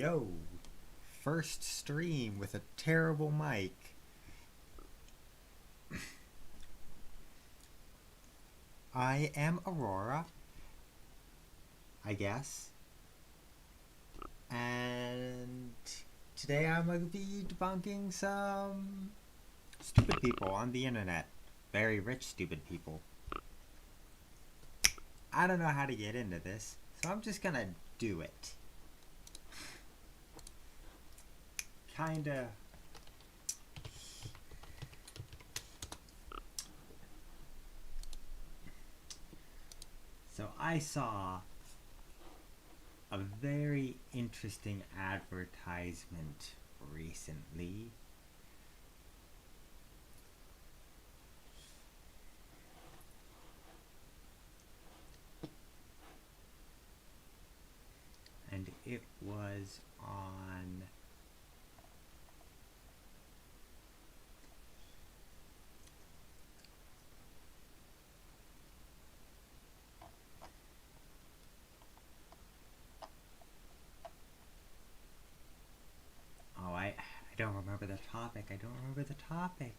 Yo, first stream with a terrible mic. I am Aurora, I guess. And today I'm going to be debunking some stupid people on the internet. Very rich stupid people. I don't know how to get into this, so I'm just gonna do it. Kinda. So I saw a very interesting advertisement recently. And it was on I don't remember the topic. I don't remember the topic.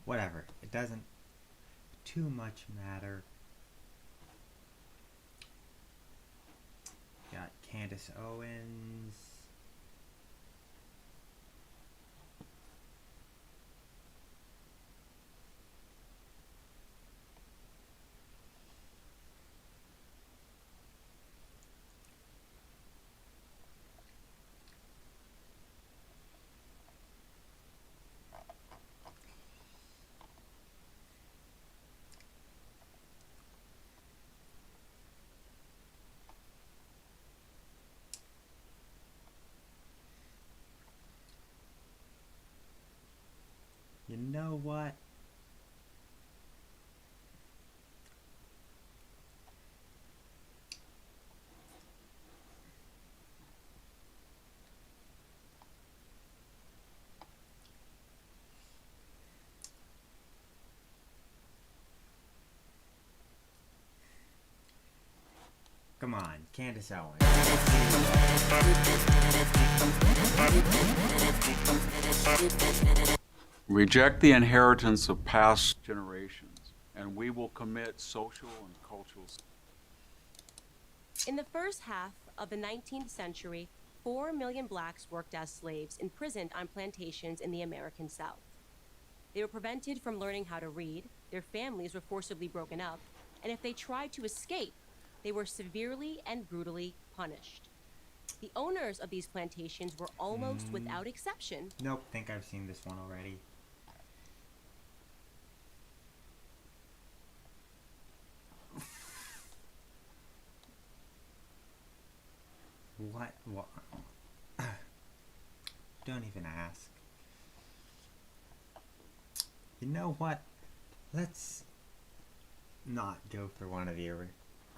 Whatever. It doesn't too much matter. Got Candace Owens. You know what? Come on, Candace Owens. Reject the inheritance of past generations, and we will commit social and cultural. In the first half of the 19th century, 4 million blacks worked as slaves imprisoned on plantations in the American South. They were prevented from learning how to read, their families were forcibly broken up, and if they tried to escape, they were severely and brutally punished. The owners of these plantations were almost without exception. Nope, think I've seen this one already. What? Don't even ask. You know what? Let's not go for one of the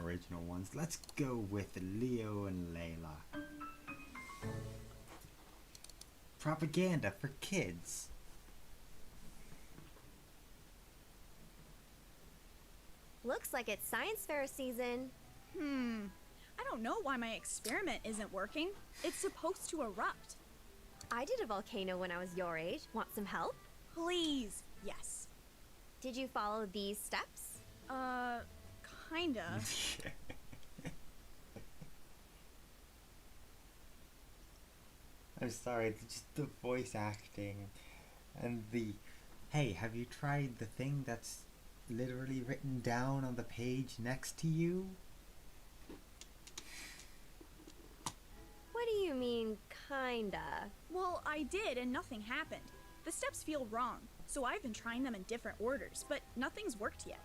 original ones. Let's go with Leo and Layla. Propaganda for kids. Looks like it's science fair season. I don't know why my experiment isn't working. It's supposed to erupt. I did a volcano when I was your age. Want some help? Please, yes. Did you follow these steps? Kinda. I'm sorry, just the voice acting and the, hey, have you tried the thing that's literally written down on the page next to you? What do you mean, kinda? Well, I did and nothing happened. The steps feel wrong, so I've been trying them in different orders, but nothing's worked yet.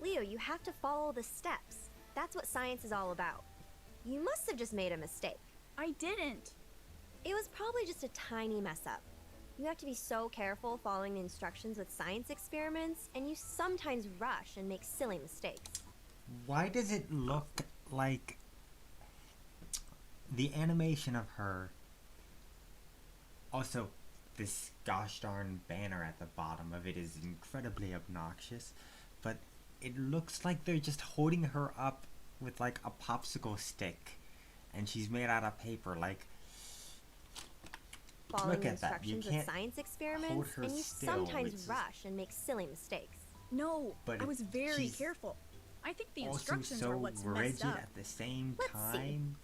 Leo, you have to follow the steps. That's what science is all about. You must have just made a mistake. I didn't. It was probably just a tiny mess up. You have to be so careful following the instructions with science experiments, and you sometimes rush and make silly mistakes. Why does it look like the animation of her? Also, this gosh darn banner at the bottom of it is incredibly obnoxious, but it looks like they're just holding her up with like a popsicle stick, and she's made out of paper. Like, Following look the at that. You instructions with can't science hold experiments, her and you still. sometimes It's just rush and make silly mistakes. No, But I was very she's careful. I think the also instructions so are what's rigid messed up. at the same Let's see. time.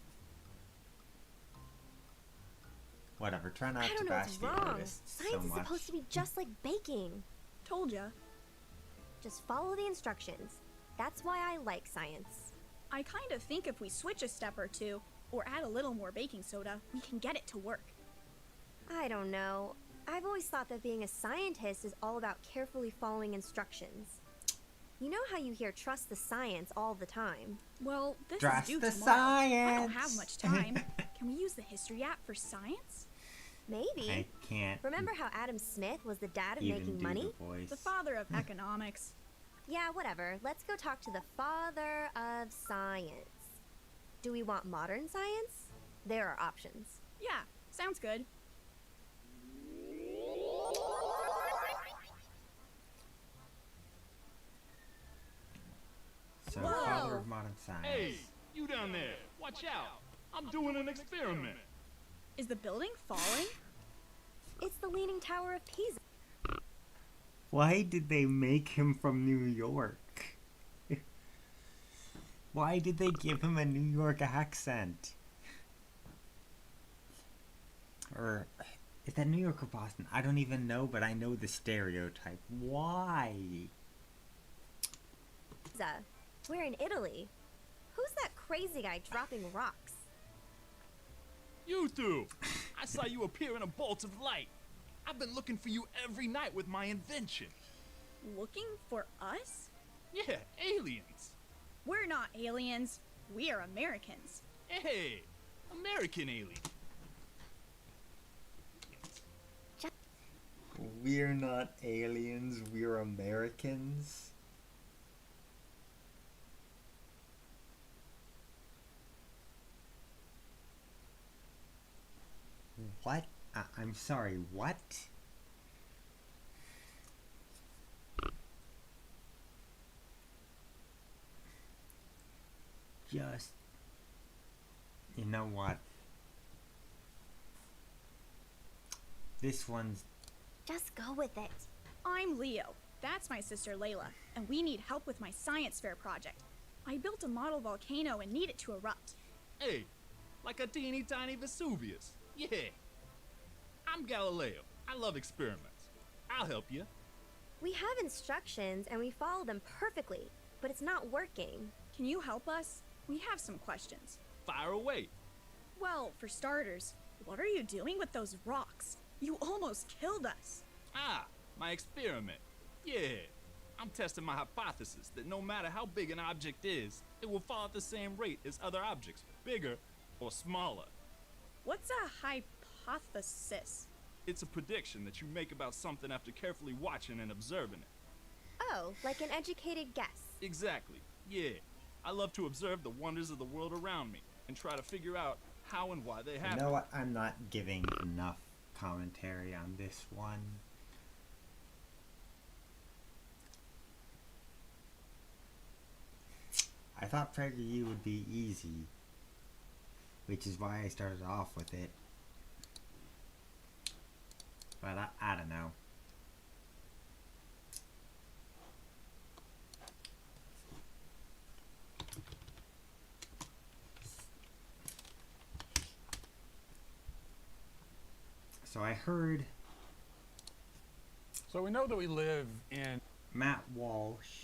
Whatever. Try not I to don't know bash what's the wrong. artists so Science is much. supposed to be just like baking. Told ya. Just follow the instructions. That's why I like science. I kind of think if we switch a step or two, or add a little more baking soda, we can get it to work. I don't know. I've always thought that being a scientist is all about carefully following instructions. You know how you hear trust the science all the time? Well, this Trust is due the tomorrow. I don't science. have much time. Can we use the history app for science? Maybe. I can't Remember how Adam Smith was the dad of even making do money? the voice. The father of economics. Yeah, whatever. Let's go talk to the father of science. Do we want modern science? There are options. Yeah, sounds good. So, Whoa. father of modern science. Hey, you down there, watch out. I'm doing an experiment. Is the building falling? It's the Leaning Tower of Pisa. Why did they make him from New York? Why did they give him a New York accent? Or is that New York or Boston? I don't even know, but I know the stereotype. Why? Pisa. We're in Italy. Who's that crazy guy dropping rocks? You two! I saw you appear in a bolt of light. I've been looking for you every night with my invention. Looking for us? Yeah, aliens. We're not aliens. We are Americans. Hey, American alien. We're not aliens, we're Americans. What? I'm sorry, what? Just... You know what? This one's... Just go with it. I'm Leo. That's my sister Layla, and we need help with my science fair project. I built a model volcano and need it to erupt. Hey, like a teeny tiny Vesuvius. Yeah. I'm Galileo. I love experiments. I'll help you. We have instructions and we follow them perfectly, but it's not working. Can you help us? We have some questions. Fire away. Well, for starters, what are you doing with those rocks? You almost killed us. Ah, my experiment. Yeah. I'm testing my hypothesis that no matter how big an object is, it will fall at the same rate as other objects, bigger or smaller. What's a hypothesis? It's a prediction that you make about something after carefully watching and observing it. Oh, like an educated guess. Exactly. Yeah. I love to observe the wonders of the world around me and try to figure out how and why they You happen. know what? I'm not giving enough commentary on this one. I thought PragerU would be easy, which is why I started off with it. But I don't know. So I heard So we know that we live in Matt Walsh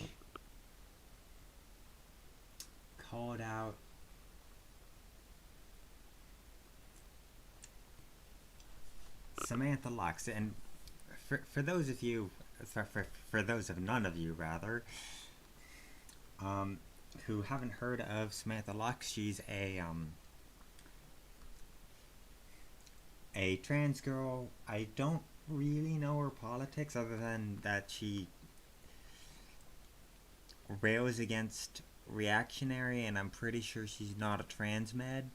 called out Samantha Lux, and for those of you, for those of none of you rather, who haven't heard of Samantha Lux, she's a trans girl. I don't really know her politics other than that she rails against reactionary, and I'm pretty sure she's not a trans med.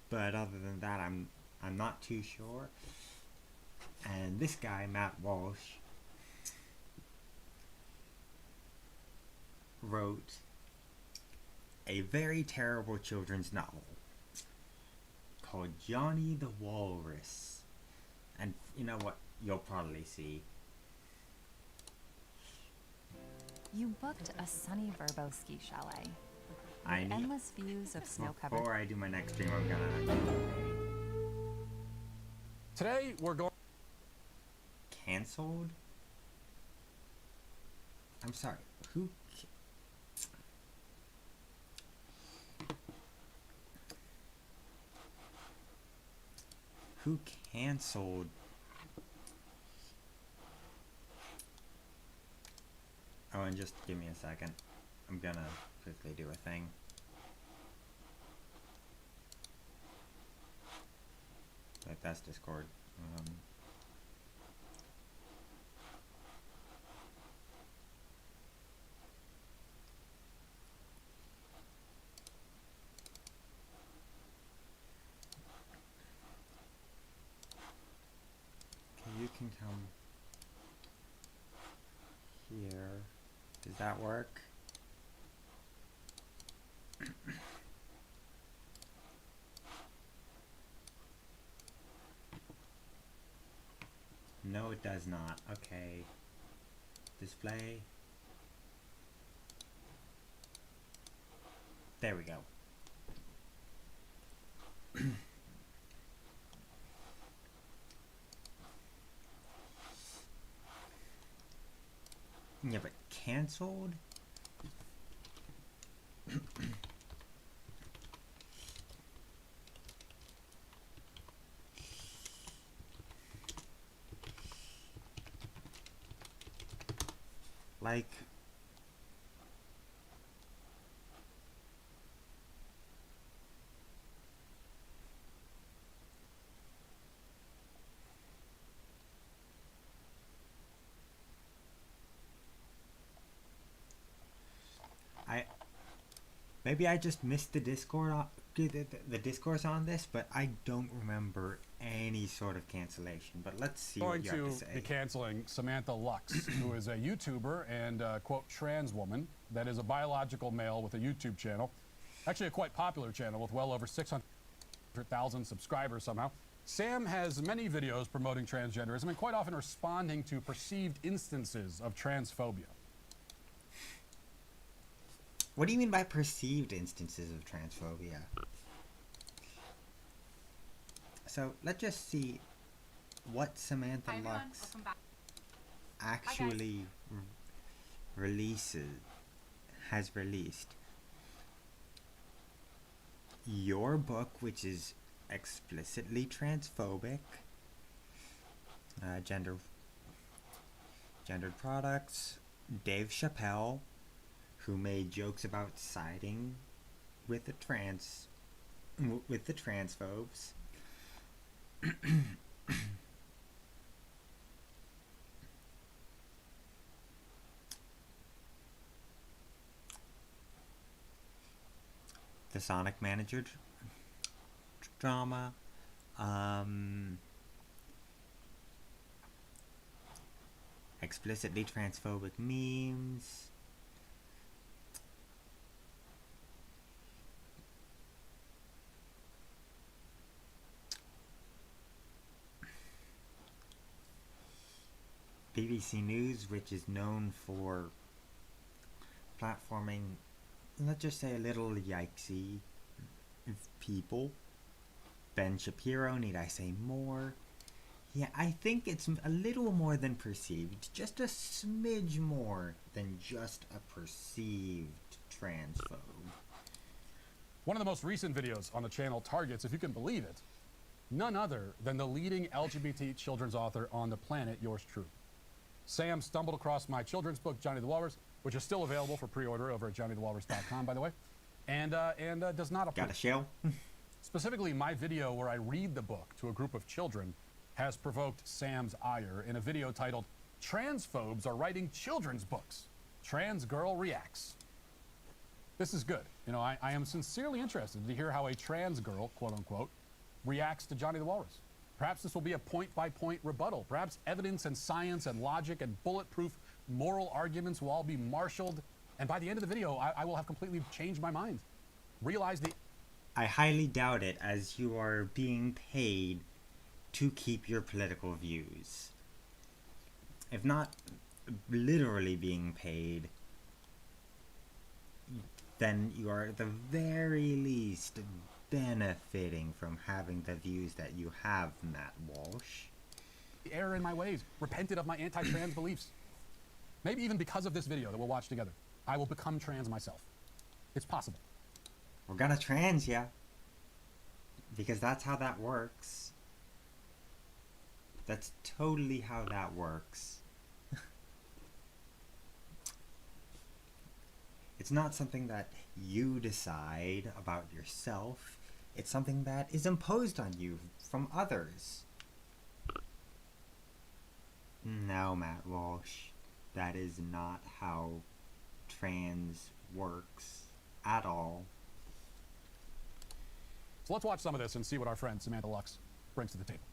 But other than that, I'm not too sure. And this guy, Matt Walsh, wrote a very terrible children's novel called Johnny the Walrus. And you know what? You'll probably see. You booked a sunny Verbo ski chalet. I With need, endless views of snow-covered. before I do my next stream, I'm gonna Today, we're going. canceled. I'm sorry. Who canceled? Oh, and just give me a second. I'm gonna quickly do a thing. Like, that's Discord. Okay, you can come here. Does that work? No, it does not. Okay. Display. There we go. Yeah, but canceled? Like, maybe I just missed the Discord the discourse on this, but I don't remember any sort of cancellation. But let's see what Going you have to to say. be canceling Samantha Lux, who is a YouTuber and quote trans woman that is a biological male with a YouTube channel, actually a quite popular channel with well over 600,000 subscribers somehow. Sam has many videos promoting transgenderism and quite often responding to perceived instances of transphobia. What do you mean by perceived instances of transphobia? So let's just see what Samantha Lux actually has released. Your book, which is explicitly transphobic, gendered products, Dave Chappelle, who made jokes about siding with the transphobes. The Sonic Manager drama. Explicitly transphobic memes. BBC News, which is known for platforming, let's just say, a little yikesy people. Ben Shapiro, need I say more? Yeah, I think it's a little more than perceived. Just a smidge more than just a perceived transphobe. One of the most recent videos on the channel targets, if you can believe it, none other than the leading LGBT children's author on the planet, yours truly. Sam stumbled across my children's book, Johnny the Walrus, which is still available for pre-order over at johnnythewalrus.com, by the way, and does not apply. Got a shell? Specifically, my video where I read the book to a group of children has provoked Sam's ire in a video titled, "Transphobes Are Writing Children's Books. Trans Girl Reacts." This is good. You know, I am sincerely interested to hear how a trans girl, quote unquote, reacts to Johnny the Walrus. Perhaps this will be a point-by-point rebuttal. Perhaps evidence and science and logic and bulletproof moral arguments will all be marshaled. And by the end of the video, I will have completely changed my mind. Realize the... I highly doubt it, as you are being paid to keep your political views. If not literally being paid, then you are at the very least benefiting from having the views that you have, Matt Walsh. error in my ways, repented of my anti-trans beliefs. Maybe even because of this video that we'll watch together, I will become trans myself. It's possible. We're gonna trans ya. Because that's how that works. That's totally how that works. It's not something that you decide about yourself. It's something that is imposed on you from others. No, Matt Walsh. That is not how trans works at all. So let's watch some of this and see what our friend Samantha Lux brings to the table.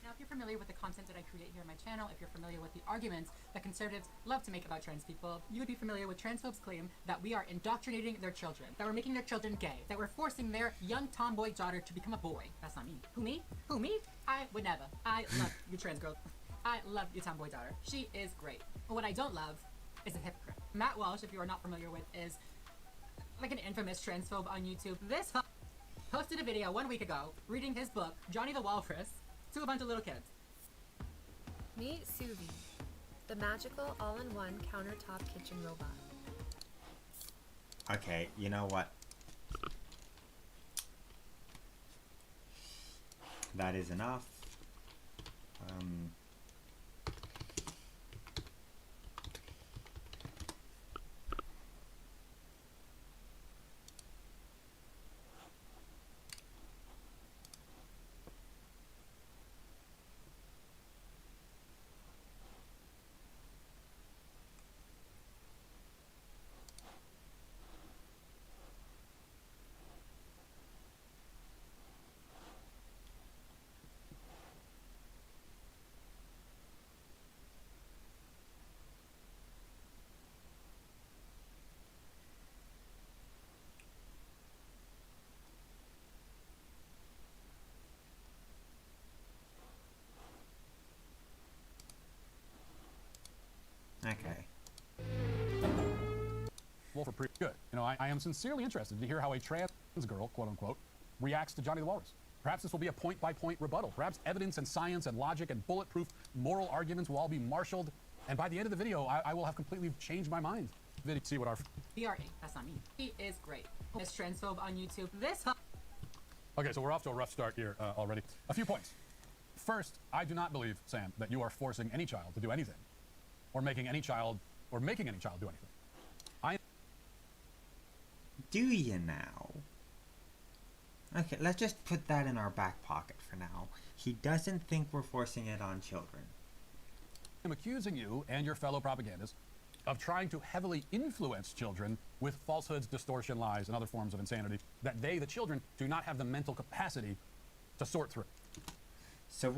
Now, if you're familiar with the content that I create here on my channel, if you're familiar with the arguments that conservatives love to make about trans people, you would be familiar with transphobes' claim that we are indoctrinating their children, that we're making their children gay, that we're forcing their young tomboy daughter to become a boy. That's not me. Who, me? Who, me? I would never. I love you, trans girl. I love your tomboy daughter. She is great. But what I don't love is a hypocrite. Matt Walsh, if you are not familiar with, is like an infamous transphobe on YouTube. This posted a video 1 week ago reading his book, Johnny the Walrus, to a bunch of little kids. Meet Suvi, the magical all-in-one countertop kitchen robot. Okay, you know what? That is enough. Okay. Well, for pretty good. You know, I am sincerely interested to hear how a trans girl, quote unquote, reacts to Johnny the Walrus. Perhaps this will be a point-by-point rebuttal. Perhaps evidence and science and logic and bulletproof moral arguments will all be marshaled. And by the end of the video, I will have completely changed my mind. See what our... BRA, that's not me. He is great. This transphobe on YouTube. This Okay, so we're off to a rough start here already. A few points. First, I do not believe, Sam, that you are forcing any child to do anything, or making any child do anything. Do you now? Okay, let's just put that in our back pocket for now. He doesn't think we're forcing it on children. I'm accusing you and your fellow propagandists of trying to heavily influence children with falsehoods, distortion, lies, and other forms of insanity that they, the children, do not have the mental capacity to sort through. So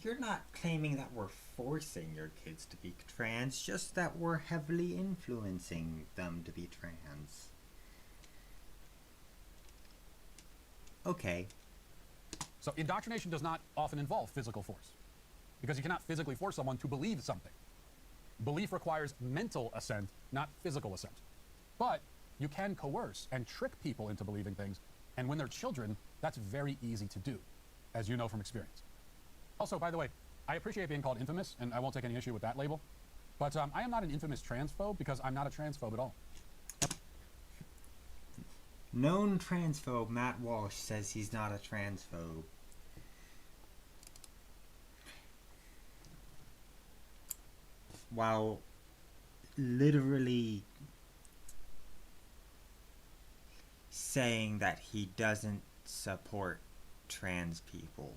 you're not claiming that we're forcing your kids to be trans, just that we're heavily influencing them to be trans. Okay. So indoctrination does not often involve physical force, because you cannot physically force someone to believe something. Belief requires mental assent, not physical assent. But you can coerce and trick people into believing things, and when they're children, that's very easy to do, as you know from experience. Also, by the way, I appreciate being called infamous, and I won't take any issue with that label, but I am not an infamous transphobe because I'm not a transphobe at all. Known transphobe Matt Walsh says he's not a transphobe. While literally saying that he doesn't support trans people.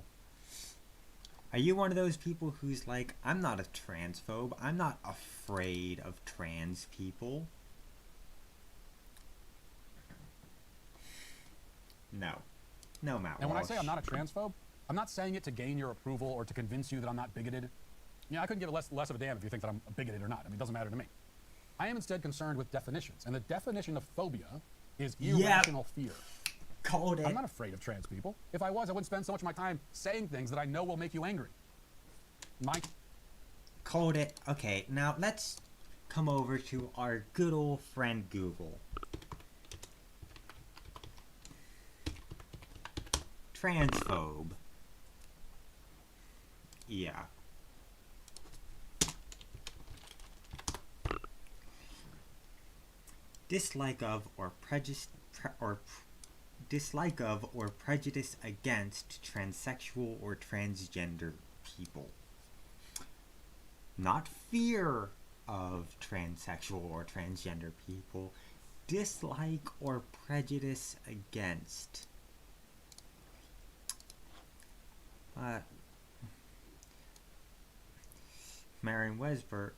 Are you one of those people who's like, I'm not a transphobe, I'm not afraid of trans people? No. No, Matt And when I Walsh. say I'm not a transphobe, I'm not saying it to gain your approval or to convince you that I'm not bigoted. I couldn't give less of a damn if you think that I'm bigoted or not. I mean, it doesn't matter to me. I am instead concerned with definitions, and the definition of phobia is irrational fear. Called it. I'm not afraid of trans people. If I was, I wouldn't spend so much of my time saying things that I know will make you angry. Called it. Okay, now let's come over to our good old friend Google. Transphobe. Yeah. Dislike of or prejudice against transsexual or transgender people. Not fear of transsexual or transgender people. Dislike or prejudice against. Merriam-Webster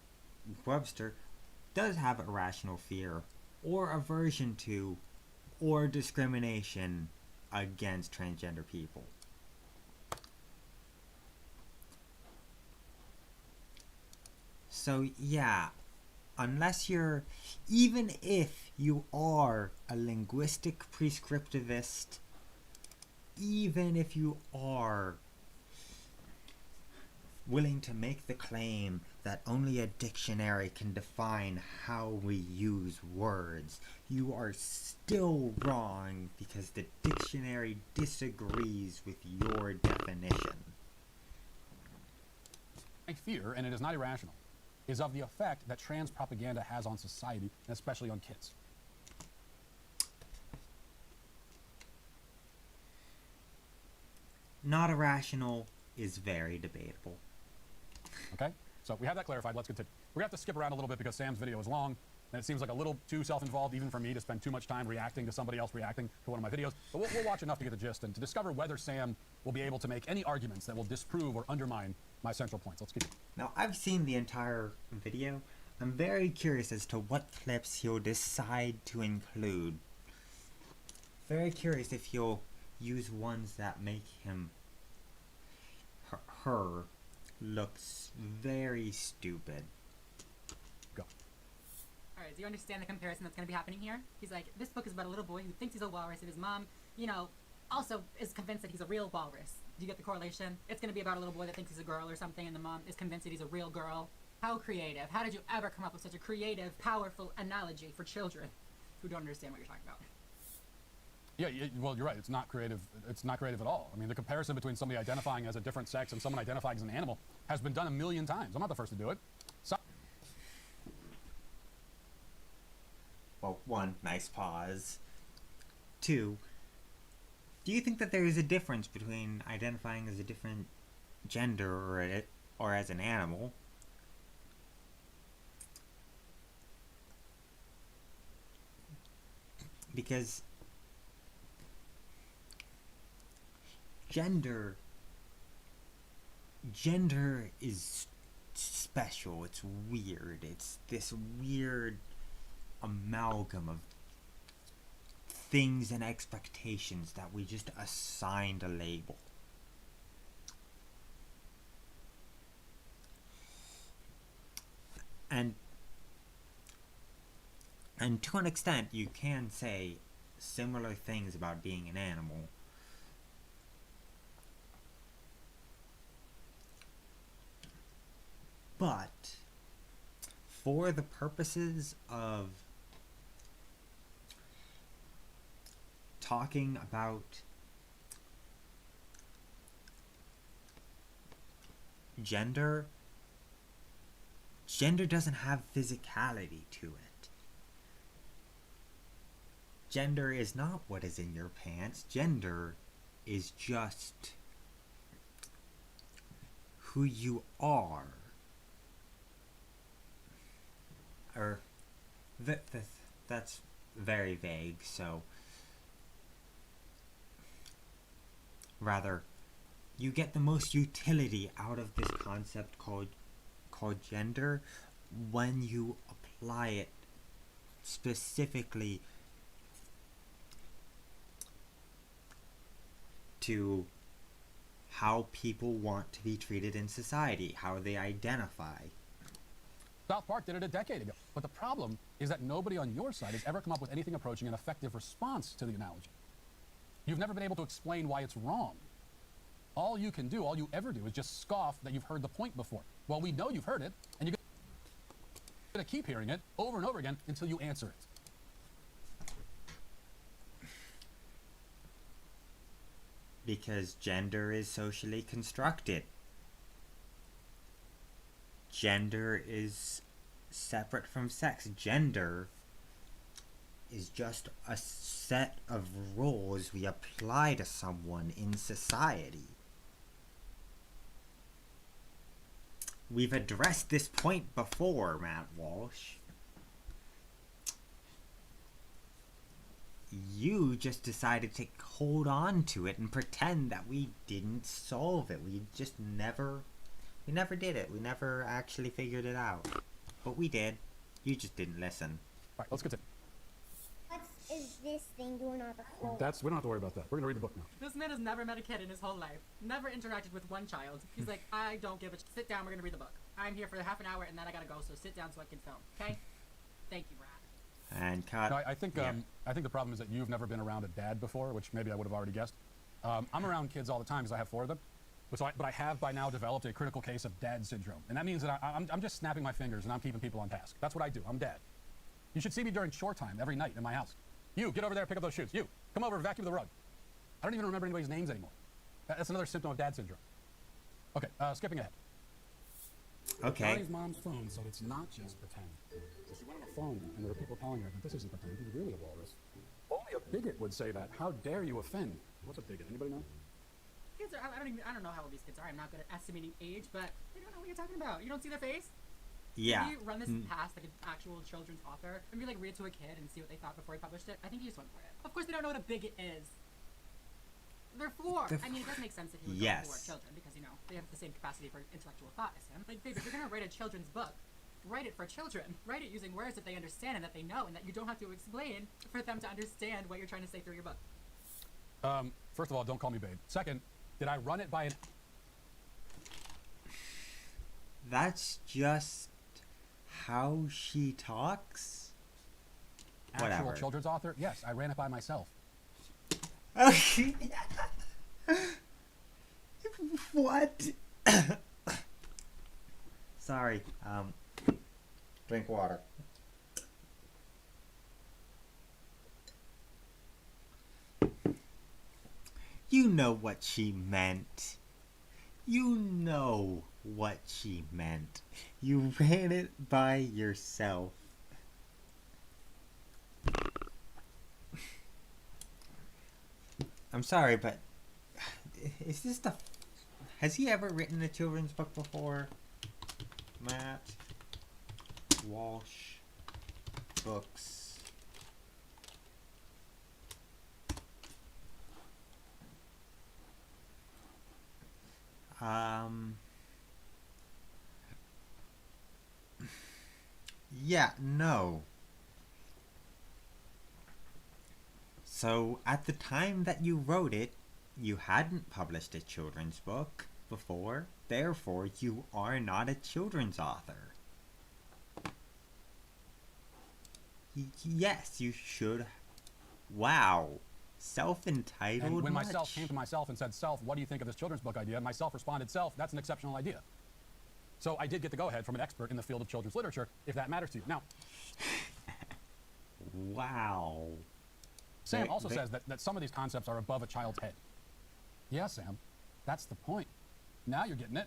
does have irrational fear or aversion to or discrimination against transgender people. So yeah, even if you are a linguistic prescriptivist, even if you are willing to make the claim that only a dictionary can define how we use words, you are still wrong because the dictionary disagrees with your definition. My fear, and it is not irrational, is of the effect that trans propaganda has on society, and especially on kids. Not irrational is very debatable. Okay? So we have that clarified. Let's continue. We're going to have to skip around a little bit because Sam's video is long, and it seems like a little too self-involved even for me to spend too much time reacting to somebody else reacting to one of my videos. But we'll watch enough to get the gist and to discover whether Sam will be able to make any arguments that will disprove or undermine my central points. Let's keep it. Now, I've seen the entire video. I'm very curious as to what clips he'll decide to include. Very curious if he'll use ones that make him her looks very stupid. Go. Alright, do you understand the comparison that's going to be happening here? He's like, this book is about a little boy who thinks he's a walrus and his mom, also is convinced that he's a real walrus. Do you get the correlation? It's going to be about a little boy that thinks he's a girl or something and the mom is convinced that he's a real girl. How creative. How did you ever come up with such a creative, powerful analogy for children who don't understand what you're talking about? Yeah, well, you're right. It's not creative. It's not creative at all. I mean, the comparison between somebody identifying as a different sex and someone identifying as an animal has been done a million times. I'm not the first to do it. Well, one, nice pause. Two, do you think that there is a difference between identifying as a different gender or as an animal? Because gender is special. It's weird. It's this weird amalgam of things and expectations that we just assigned a label. And to an extent, you can say similar things about being an animal. But for the purposes of talking about gender doesn't have physicality to it. Gender is not what is in your pants. Gender is just who you are. or that's very vague, so rather, you get the most utility out of this concept called gender when you apply it specifically to how people want to be treated in society, how they identify. South Park did it a decade ago. But the problem is that nobody on your side has ever come up with anything approaching an effective response to the analogy. You've never been able to explain why it's wrong. All you can do, all you ever do, is just scoff that you've heard the point before. Well, we know you've heard it, and you're going to keep hearing it over and over again until you answer it. Because gender is socially constructed. Gender is separate from sex. Gender is just a set of roles we apply to someone in society. We've addressed this point before, Matt Walsh. You just decided to hold on to it and pretend that we didn't solve it. We never did it. We never actually figured it out. But we did. You just didn't listen. All right, let's continue. What is this thing doing on the floor? We don't have to worry about that. We're going to read the book now. This man has never met a kid in his whole life. Never interacted with one child. He's like, I don't give a sit down, we're going to read the book. I'm here for half an hour and then I got to go, so sit down so I can film, okay? Thank you, Brad. And cut. No, I think the problem is that you've never been around a dad before, which maybe I would have already guessed. I'm around kids all the time because I have 4 of them. But I have by now developed a critical case of dad syndrome. And that means that I'm just snapping my fingers and I'm keeping people on task. That's what I do. I'm dad. You should see me during chore time every night in my house. You, get over there, pick up those shoes. You, come over, vacuum the rug. I don't even remember anybody's names anymore. That's another symptom of dad syndrome. Okay, skipping ahead. Okay. Johnny's mom's phone, so it's not just pretend. So she went on a phone, and there were people telling her that this isn't pretend, he's really a walrus. Only a bigot would say that. How dare you offend? What's a bigot? Anybody know? Kids are, I don't know how old these kids are. I'm not good at estimating age, but they don't know what you're talking about. You don't see their face? Yeah. If you run this past like an actual children's author, and you like read it to a kid and see what they thought before he published it, I think he just went for it. Of course they don't know what a bigot is. They're 4. I mean, it does make sense that he would go for children because, you know, they have the same capacity for intellectual thought as him. Like, babe, if you're going to write a children's book, write it for children. Write it using words that they understand and that they know and that you don't have to explain for them to understand what you're trying to say through your book. First of all, don't call me babe. Second, did I run it by an... That's just how she talks? Actual children's author? Yes, I ran it by myself. What? Sorry. Drink water. You know what she meant. You know what she meant. You ran it by yourself. I'm sorry, but is this the... Has he ever written a children's book before? Matt Walsh books. Yeah, no. So, at the time that you wrote it, you hadn't published a children's book before, therefore you are not a children's author. Yes, you should. Wow. Self-entitled. And when myself came to myself and said, Self, what do you think of this children's book idea? Myself responded, Self, that's an exceptional idea. So I did get the go-ahead from an expert in the field of children's literature, if that matters to you. Now, wow. Sam also says that some of these concepts are above a child's head. Yeah, Sam, that's the point. Now you're getting it.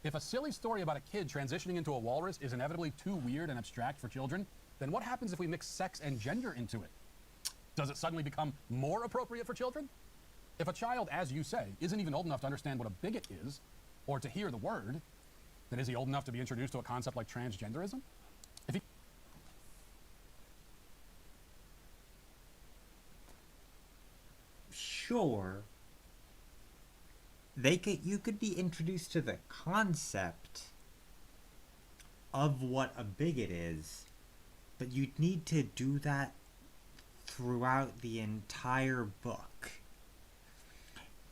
If a silly story about a kid transitioning into a walrus is inevitably too weird and abstract for children, then what happens if we mix sex and gender into it? Does it suddenly become more appropriate for children? If a child, as you say, isn't even old enough to understand what a bigot is, or to hear the word, then is he old enough to be introduced to a concept like transgenderism? Or you could be introduced to the concept of what a bigot is, but you'd need to do that throughout the entire book.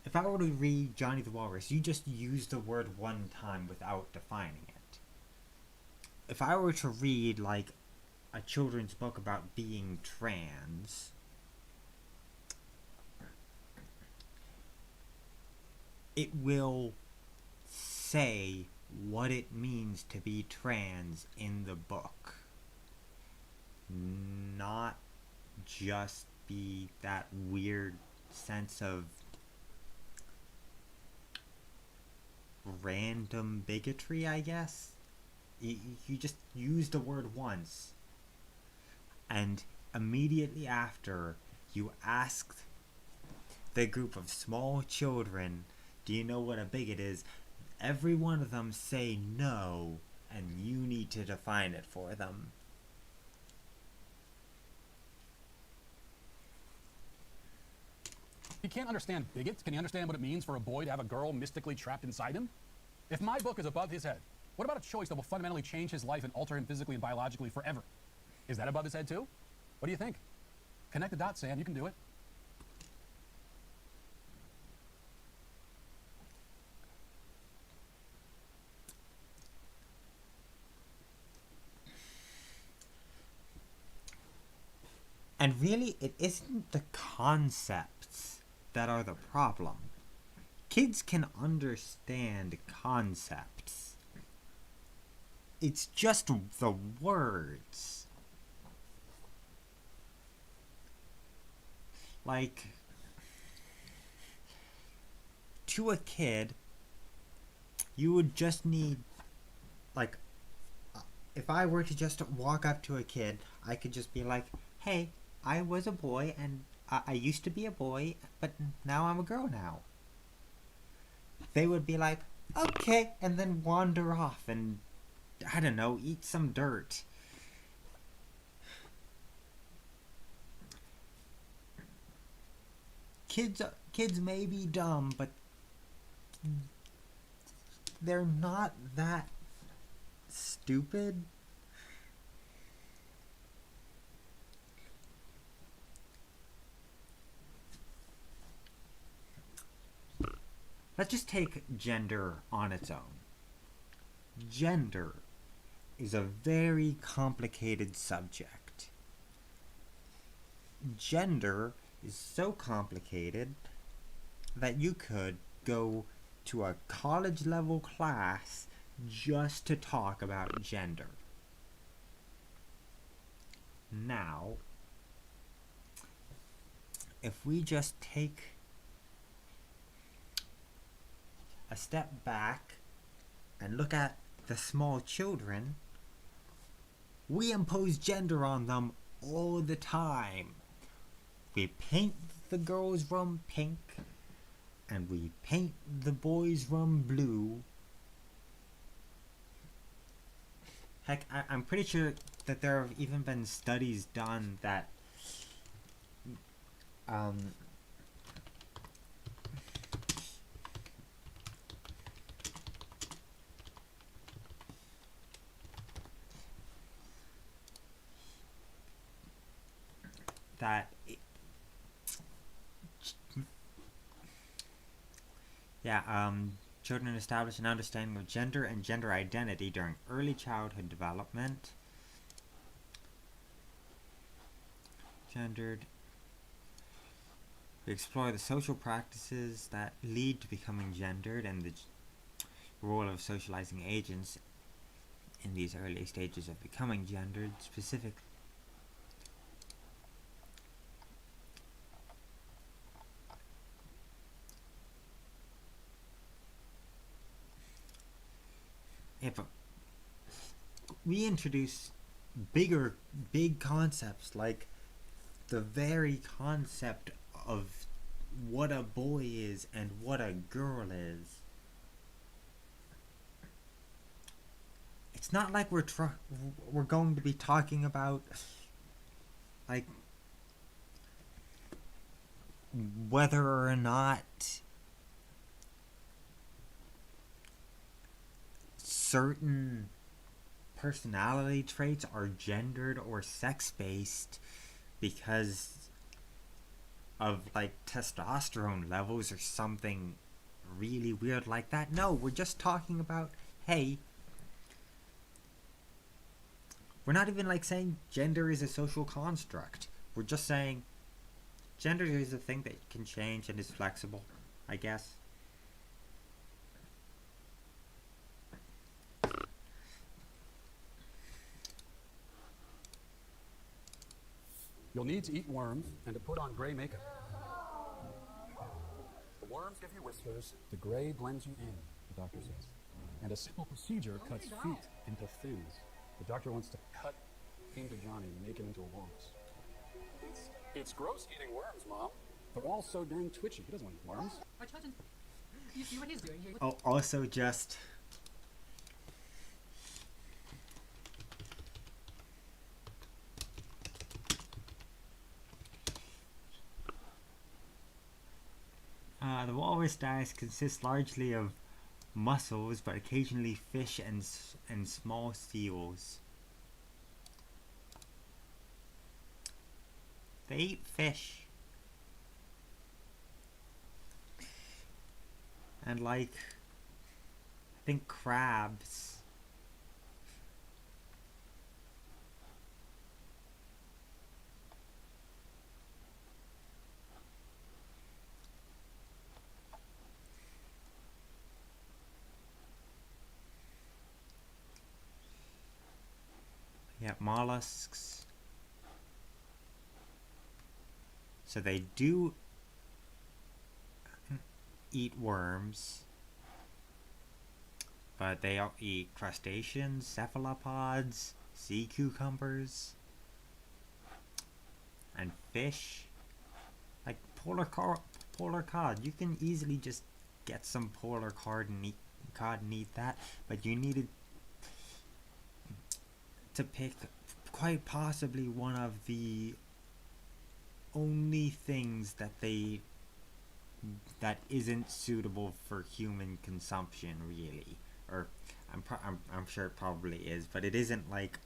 If I were to read Johnny the Walrus, you just use the word one time without defining it. If I were to read, like, a children's book about being trans, it will say what it means to be trans in the book. Not just be that weird sense of random bigotry, I guess. You just use the word once, and immediately after you ask the group of small children, do you know what a bigot is? Every one of them say no, and you need to define it for them. He can't understand bigots. Can he understand what it means for a boy to have a girl mystically trapped inside him? If my book is above his head, what about a choice that will fundamentally change his life and alter him physically and biologically forever? Is that above his head too? What do you think? Connect the dots, Sam. You can do it. And really, it isn't the concepts that are the problem. Kids can understand concepts. It's just the words. Like, to a kid, you would just need, like, if I were to just walk up to a kid, I could just be like, hey, I was a boy, and I used to be a boy, but now I'm a girl now. They would be like, okay, and then wander off and, I don't know, eat some dirt. Kids may be dumb, but they're not that stupid. Let's just take gender on its own. Gender is a very complicated subject. Gender is so complicated that you could go to a college level class just to talk about gender. Now, if we just take a step back and look at the small children, we impose gender on them all the time. We paint the girls' room pink, and we paint the boys' room blue. Heck, I'm pretty sure that there have even been studies done that children establish an understanding of gender and gender identity during early childhood development. Gendered. We explore the social practices that lead to becoming gendered and the role of socializing agents in these early stages of becoming gendered, specific. We introduce big concepts like the very concept of what a boy is and what a girl is. It's not like we're going to be talking about like whether or not certain personality traits are gendered or sex-based because of like testosterone levels or something really weird like that. No, we're just talking about, hey, we're not even like saying gender is a social construct. We're just saying gender is a thing that can change and is flexible, I guess. You'll need to eat worms and to put on gray makeup. The worms give you whiskers, the gray blends you in, the doctor says. And a simple procedure cuts feet into fins. The doctor wants to cut into Johnny and make him into a walrus. It's gross eating worms, Mom. They're all so dang twitchy. He doesn't want to eat worms. Our children. You see what he's doing here? Oh, also just the walrus diet consists largely of mussels, but occasionally fish and small seals. They eat fish. And like, I think crabs. Yeah, mollusks. So they do eat worms, but they all eat crustaceans, cephalopods, sea cucumbers, and fish. Like polar cod. You can easily just get some polar cod and eat that, but you needed to pick quite possibly one of the only things that isn't suitable for human consumption, really. Or I'm sure it probably is, but it isn't like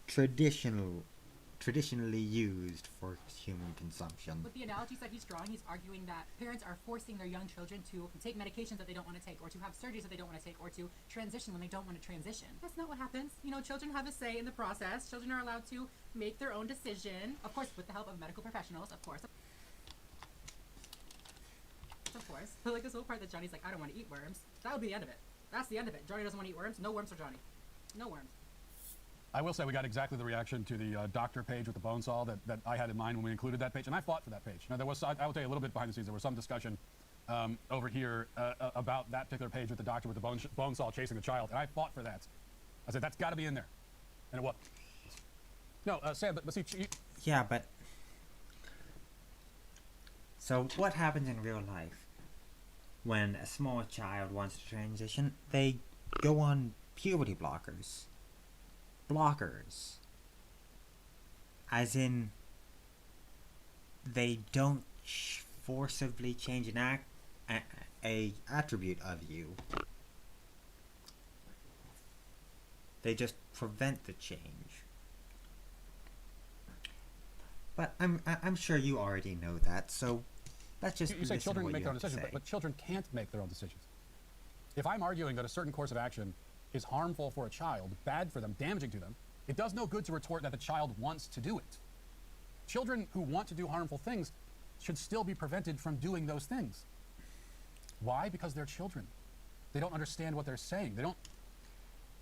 traditionally used for human consumption. With the analogies that he's drawing, he's arguing that parents are forcing their young children to take medications that they don't want to take, or to have surgeries that they don't want to take, or to transition when they don't want to transition. That's not what happens. You know, children have a say in the process. Children are allowed to make their own decision, of course, with the help of medical professionals, of course. Of course. But like this whole part that Johnny's like, I don't want to eat worms. That would be the end of it. That's the end of it. Johnny doesn't want to eat worms. No worms for Johnny. No worms. I will say we got exactly the reaction to the doctor page with the bone saw that I had in mind when we included that page, and I fought for that page. Now, I will tell you a little bit behind the scenes. There was some discussion over here about that particular page with the doctor with the bone saw chasing the child, and I fought for that. I said, that's got to be in there. And it was. No, Sam, but see... Yeah, but... So, what happens in real life when a small child wants to transition? They go on puberty blockers. As in, they don't forcibly change an attribute of you. They just prevent the change. But I'm sure you already know that, so let's just you say children make their own decisions, but children can't make their own decisions. If I'm arguing that a certain course of action is harmful for a child, bad for them, damaging to them, it does no good to retort that the child wants to do it. Children who want to do harmful things should still be prevented from doing those things. Why? Because they're children. They don't understand what they're saying. They don't...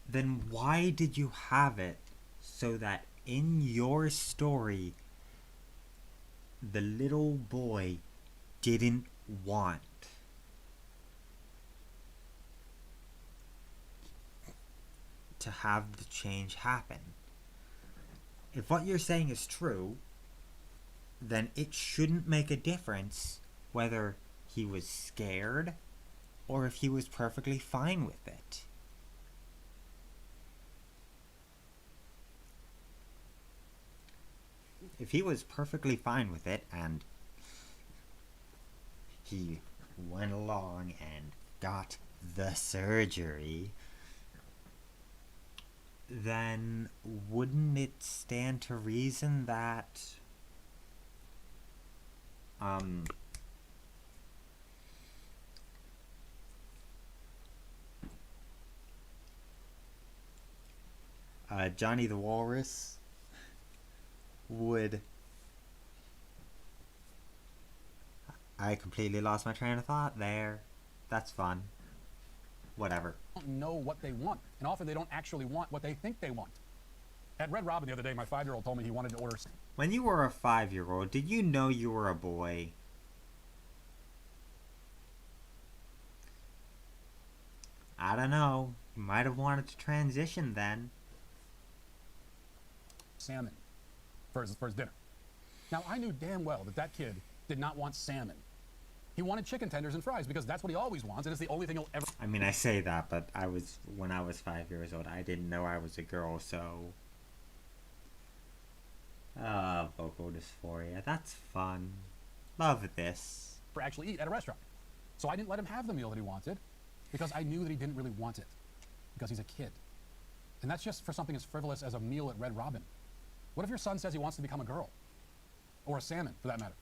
Then why did you have it so that in your story, the little boy didn't want to have the change happen? If what you're saying is true, then it shouldn't make a difference whether he was scared or if he was perfectly fine with it. If he was perfectly fine with it and he went along and got the surgery, then wouldn't it stand to reason that Johnny the Walrus would... I completely lost my train of thought there. That's fun. Whatever. Don't know what they want, and often they don't actually want what they think they want. At Red Robin the other day, my 5-year-old told me he wanted to order... When you were a 5-year-old, did you know you were a boy? I don't know. You might have wanted to transition then. salmon for his dinner. Now, I knew damn well that that kid did not want salmon. He wanted chicken tenders and fries because that's what he always wants, and it's the only thing he'll ever... I mean, I say that, but when I was 5 years old, I didn't know I was a girl, so... vocal dysphoria. That's fun. Love this. ...for actually eat at a restaurant. So I didn't let him have the meal that he wanted because I knew that he didn't really want it because he's a kid. And that's just for something as frivolous as a meal at Red Robin. What if your son says he wants to become a girl? Or a salmon, for that matter?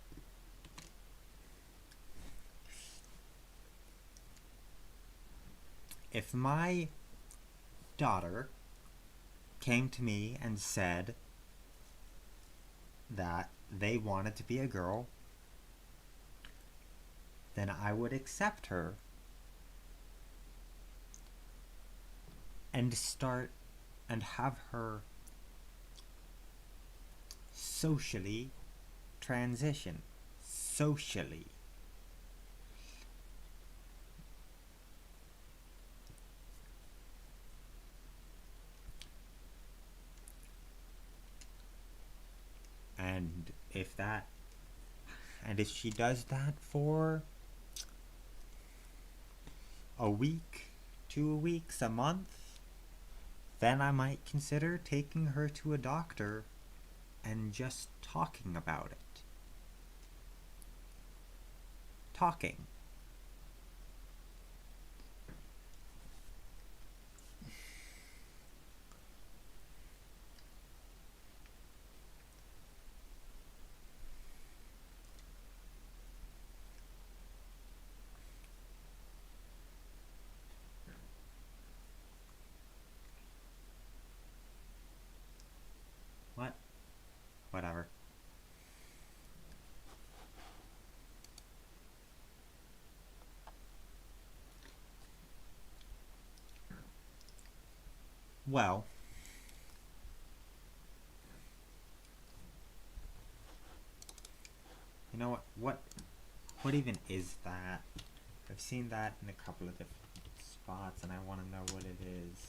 If my daughter came to me and said that they wanted to be a girl, then I would accept her and start and have her socially transition. Socially. And if she does that for a week, 2 weeks, a month, then I might consider taking her to a doctor and just talking about it. Talking. What? Whatever. Well, you know what even is that? I've seen that in a couple of different spots and I want to know what it is.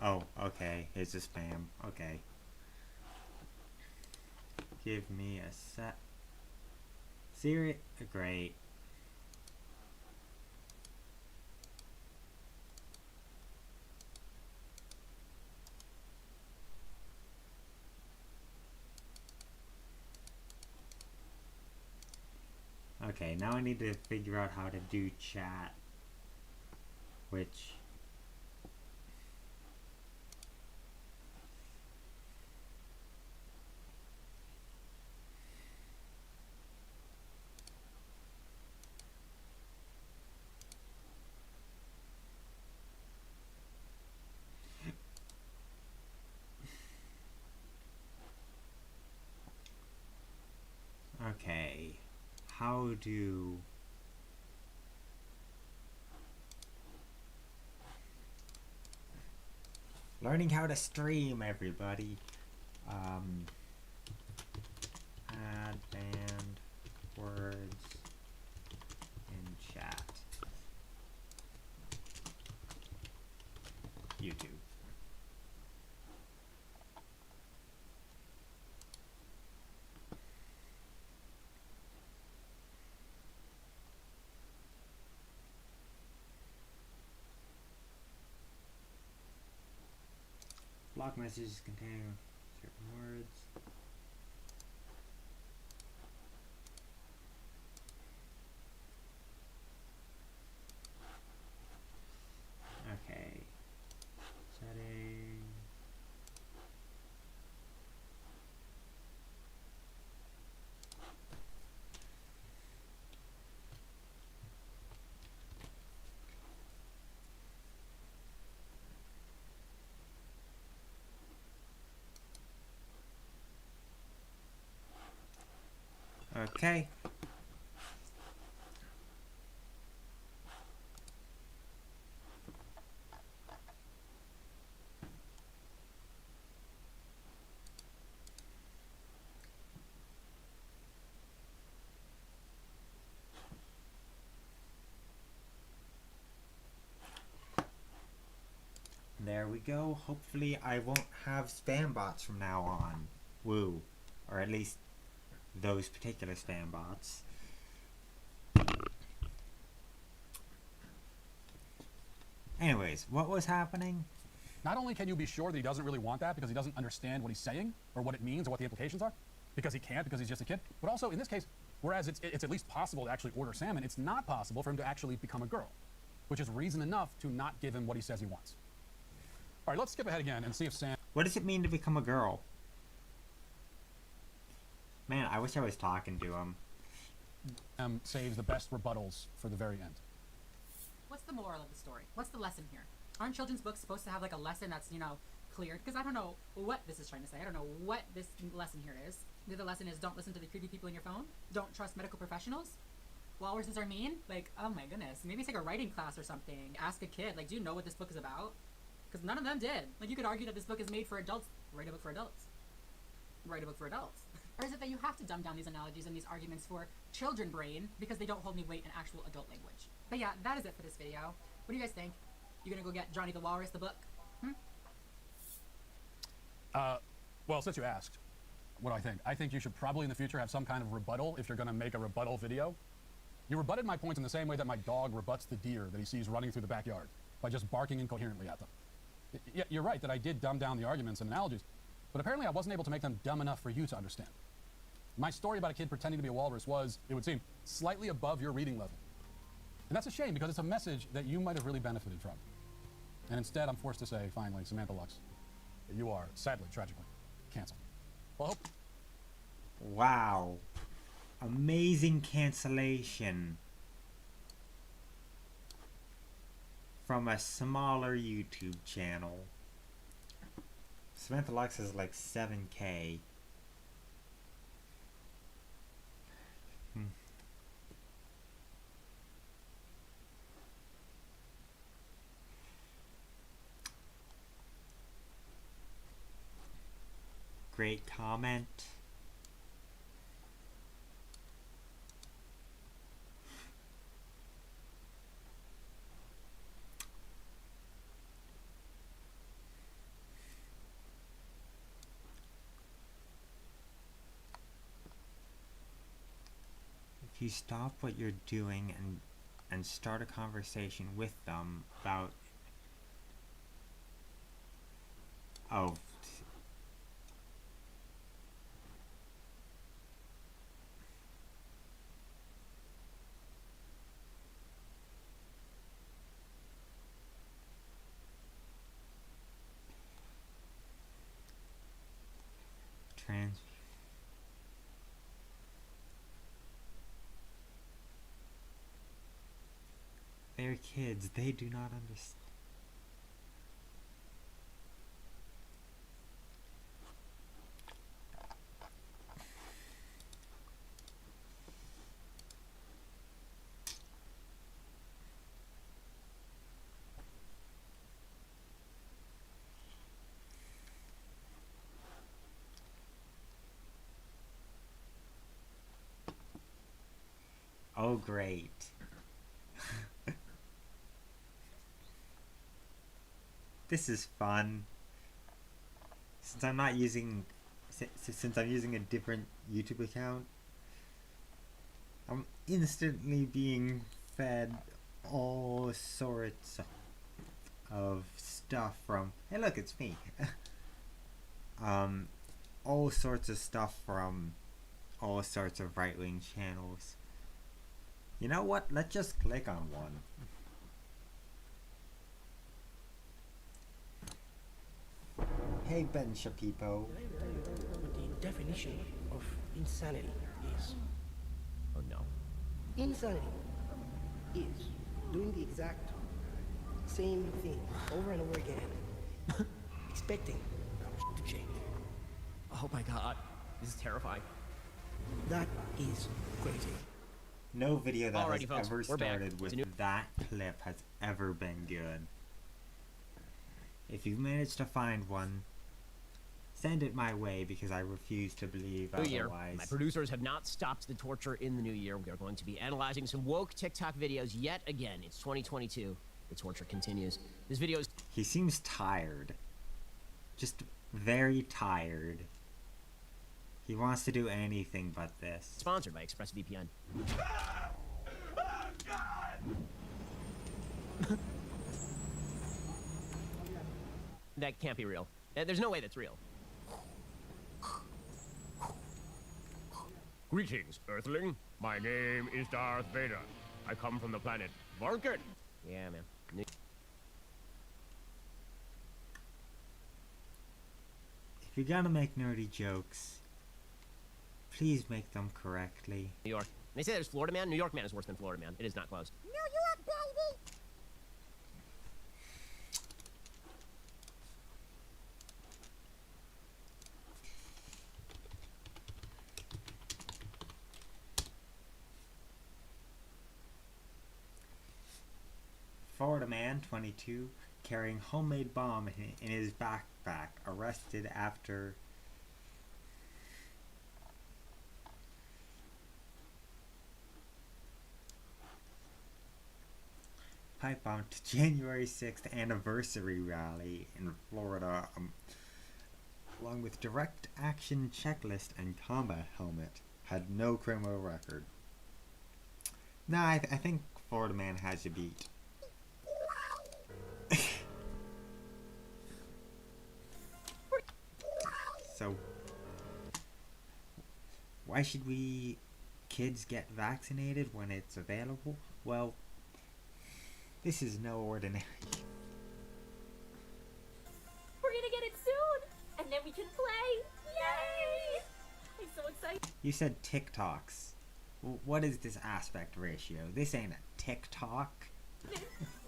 Oh, okay. Here's the spam. Okay. Give me a set. Serious? Great. Okay, now I need to figure out how to do chat. Which... Okay, how do... Learning how to stream, everybody. Add banned words in chat. YouTube. Block messages containing certain words. Okay. Setting. Okay. There we go. Hopefully I won't have spam bots from now on. Woo. Or at least those particular spam bots. Anyways, what was happening? Not only can you be sure that he doesn't really want that because he doesn't understand what he's saying or what it means or what the implications are, because he can't because he's just a kid, but also in this case, whereas it's at least possible to actually order salmon, it's not possible for him to actually become a girl, which is reason enough to not give him what he says he wants. All right, let's skip ahead again and see if Sam... What does it mean to become a girl? Man, I wish I was talking to him. Saves the best rebuttals for the very end. What's the moral of the story? What's the lesson here? Aren't children's books supposed to have like a lesson that's, you know, cleared? Because I don't know what this is trying to say. I don't know what this lesson here is. The other lesson is don't listen to the creepy people in your phone. Don't trust medical professionals. Walruses are mean? Like, oh my goodness. Maybe take a writing class or something. Ask a kid, like, do you know what this book is about? Because none of them did. Like, you could argue that this book is made for adults. Write a book for adults. Write a book for adults. Or is it that you have to dumb down these analogies and these arguments for children brain because they don't hold any weight in actual adult language? But yeah, that is it for this video. What do you guys think? You gonna go get Johnny the Walrus, the book? Well, since you asked, what do I think? I think you should probably in the future have some kind of rebuttal if you're gonna make a rebuttal video. You rebutted my points in the same way that my dog rebuts the deer that he sees running through the backyard, by just barking incoherently at them. Yeah, you're right that I did dumb down the arguments and analogies, but apparently I wasn't able to make them dumb enough for you to understand. My story about a kid pretending to be a walrus was, it would seem, slightly above your reading level. And that's a shame because it's a message that you might have really benefited from. And instead, I'm forced to say, finally, Samantha Lux, you are, sadly, tragically, canceled. Well, I hope... Wow. Amazing cancellation. From a smaller YouTube channel. Samantha Lux is like 7K. Great comment. stop what you're doing and start a conversation with them about... Oh. Trans... They're kids. They do not understand. Oh, great. This is fun. Since I'm not using... Since I'm using a different YouTube account, I'm instantly being fed all sorts of stuff from... Hey look, it's me. All sorts of stuff from all sorts of right-wing channels. You know what? Let's just click on one. Hey Ben Shapipo. What the definition of insanity is. Oh no. Insanity is doing the exact same thing over and over again, expecting to change. Oh my god. This is terrifying. That is crazy. No video that Alrighty, has folks, ever we're back. started with that clip has ever been good. If you've managed to find one, send it my way because I refuse to believe New year. otherwise. My producers have not stopped the torture in the new year. We are going to be analyzing some woke TikTok videos yet again. It's 2022. The torture continues. This video is... He seems tired. Just very tired. He wants to do anything but this. Sponsored by ExpressVPN. That can't be real. There's no way that's real. Greetings, Earthling. My name is Darth Vader. I come from the planet Vulcan. Yeah, man. If you're gonna make nerdy jokes, please make them correctly. New York. They say there's Florida Man. New York Man is worse than Florida Man. It is not close. New York, baby! Florida man, 22, carrying homemade bomb in his backpack, arrested after pipe bomb to January 6th anniversary rally in Florida, along with direct action checklist and combat helmet. Had no criminal record. Nah, I think Florida man has you beat. So, why should kids get vaccinated when it's available? Well, this is no ordinary. We're gonna get it soon, and then we can play. Yay! I'm so excited. You said TikToks. What is this aspect ratio? This ain't a TikTok.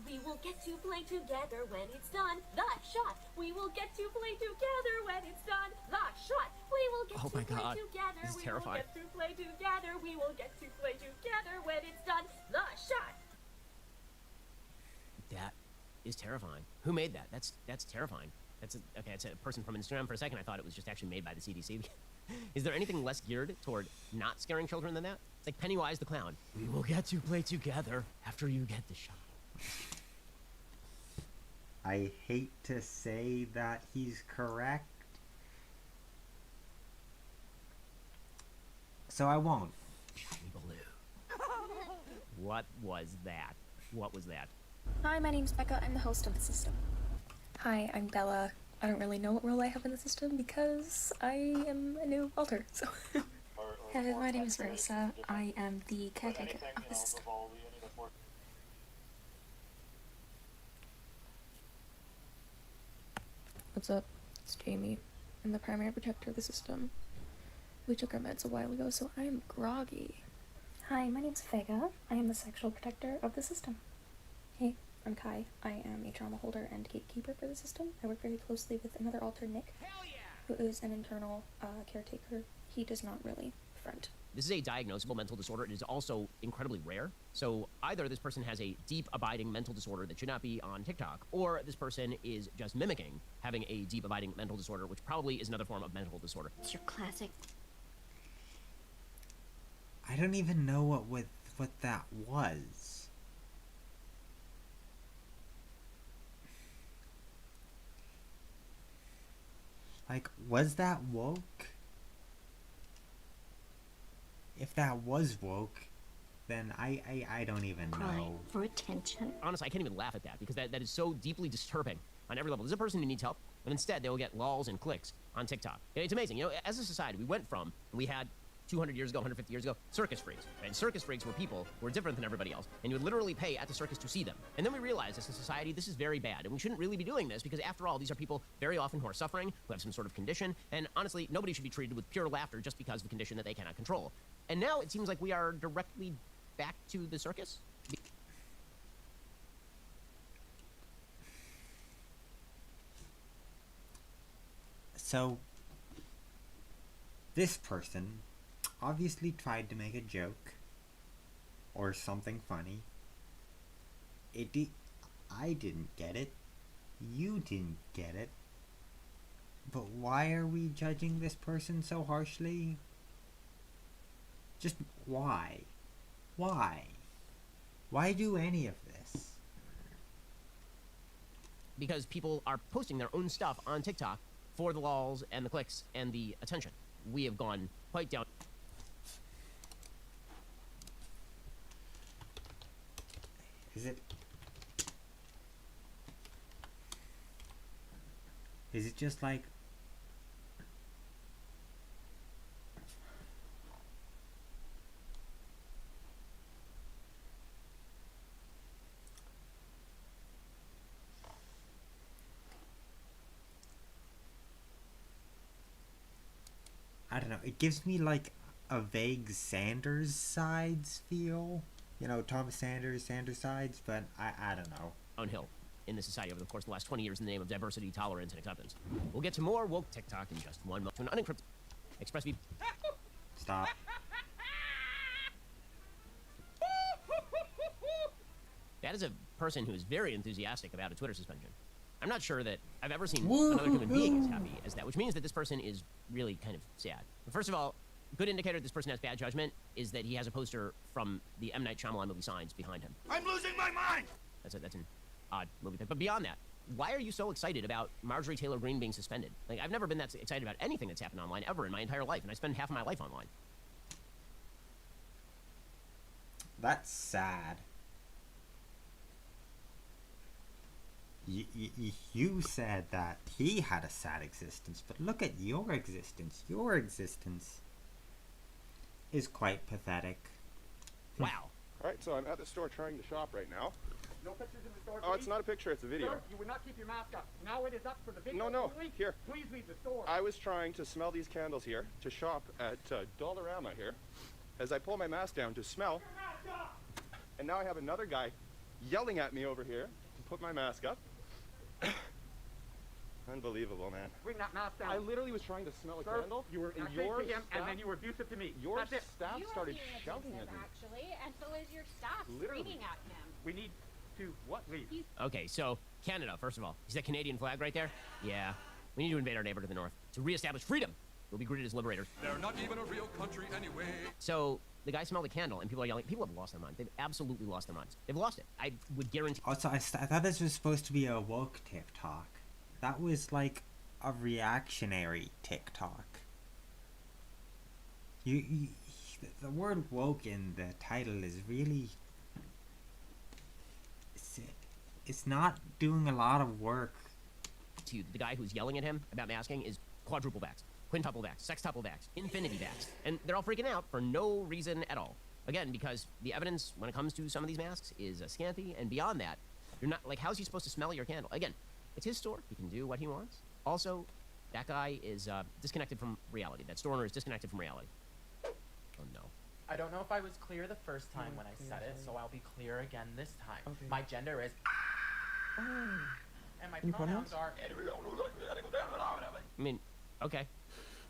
We will get to play together when it's done. The shot. We will get to play together when it's done. The shot. We will get Oh to my play God. together. This is We terrifying. will get to play together. We will get to play together when it's done. The shot. That is terrifying. Who made that? That's terrifying. Okay, it's a person from Instagram. For a second, I thought it was just actually made by the CDC. Is there anything less geared toward not scaring children than that? It's like Pennywise the Clown. We will get to play together after you get the shot. I hate to say that he's correct, so I won't. Baloo. What was that? What was that? Hi, my name's Becca. I'm the host of the system. Hi, I'm Bella. I don't really know what role I have in the system because I am a new alter, so... Hello, my name is Marisa. I am the caretaker of the system. What's up? It's Jamie. I'm the primary protector of the system. We took our meds a while ago, so I am groggy. Hi, my name's Vega. I am the sexual protector of the system. Hey, I'm Kai. I am a trauma holder and gatekeeper for the system. I work very closely with another alter, Nick, who is an internal caretaker. He does not really front. This is a diagnosable mental disorder. It is also incredibly rare. So either this person has a deep, abiding mental disorder that should not be on TikTok, or this person is just mimicking having a deep, abiding mental disorder, which probably is another form of mental disorder. It's your classic. I don't even know what that was. Like, was that woke? If that was woke, then I don't even know. For attention. Honestly, I can't even laugh at that because that is so deeply disturbing on every level. This is a person who needs help, and instead they will get lols and clicks on TikTok. It's amazing. You know, as a society, we had 200 years ago, 150 years ago, circus freaks. And circus freaks were people who were different than everybody else, and you would literally pay at the circus to see them. And then we realized as a society, this is very bad, and we shouldn't really be doing this because after all, these are people very often who are suffering, who have some sort of condition, and honestly, nobody should be treated with pure laughter just because of a condition that they cannot control. And now it seems like we are directly back to the circus. So, this person obviously tried to make a joke or something funny. I didn't get it. You didn't get it. But why are we judging this person so harshly? Just why? Why? Why do any of this? Because people are posting their own stuff on TikTok for the lols and the clicks and the attention. We have gone quite down. Is it just like... I don't know, it gives me like a vague Sanders sides feel. You know, Thomas Sanders sides, but I don't know. Downhill in the society over the course of the last 20 years in the name of diversity, tolerance, and acceptance. We'll get to more woke TikTok in just one moment. To an unencrypted ExpressVPN. Stop. That is a person who is very enthusiastic about a Twitter suspension. I'm not sure that I've ever seen another human being as happy as that, which means that this person is really kind of sad. But first of all, good indicator this person has bad judgment is that he has a poster from the M. Night Shyamalan movie Signs behind him. I'm losing my mind! That's an odd movie thing. But beyond that, why are you so excited about Marjorie Taylor Greene being suspended? Like, I've never been that excited about anything that's happened online ever in my entire life, and I spend half of my life online. That's sad. You said that he had a sad existence, but look at your existence. Your existence is quite pathetic. Wow. Alright, so I'm at the store trying to shop right now. No pictures in the store, Oh, please? it's not a picture, it's a video. Sir, you would not keep your mask up. Now it is up for the video. No, Please, here. Please leave the store. I was trying to smell these candles here, to shop at Dollarama here, as I pull my mask down to smell. And now I have another guy yelling at me over here to put my mask up. Unbelievable, man. Bring that mask down. I literally was trying to smell a Sir, candle, you were and unsafe your to him, staff, and then you were abusive to me. your That's it. staff You are started being shouting abusive, at me. actually, and so is your staff Literally. screaming at him. We need to what? Leave. Okay, so Canada, first of all. See that Canadian flag right there? Yeah. We need to invade our neighbor to the north to reestablish freedom. We'll be greeted as liberators. They're not even a real country anyway. So the guy smelled a candle, and people are yelling. People have lost their minds. They've absolutely lost their minds. They've lost it. I would guarantee. Also, I thought this was supposed to be a woke TikTok. That was like a reactionary TikTok. The word woke in the title is really it's not doing a lot of work. To the guy who's yelling at him about masking is quadruple vax, quintuple vax, sextuple vax, infinity vax. And they're all freaking out for no reason at all. Again, because the evidence when it comes to some of these masks is scanty, and beyond that, you're not, like, how's he supposed to smell your candle? Again, it's his store. He can do what he wants. Also, that guy is disconnected from reality. That store owner is disconnected from reality. Oh, no. I don't know if I was clear the first time when I said it, so I'll be clear again this time. Okay. My gender is... And my pronouns are... I mean, okay.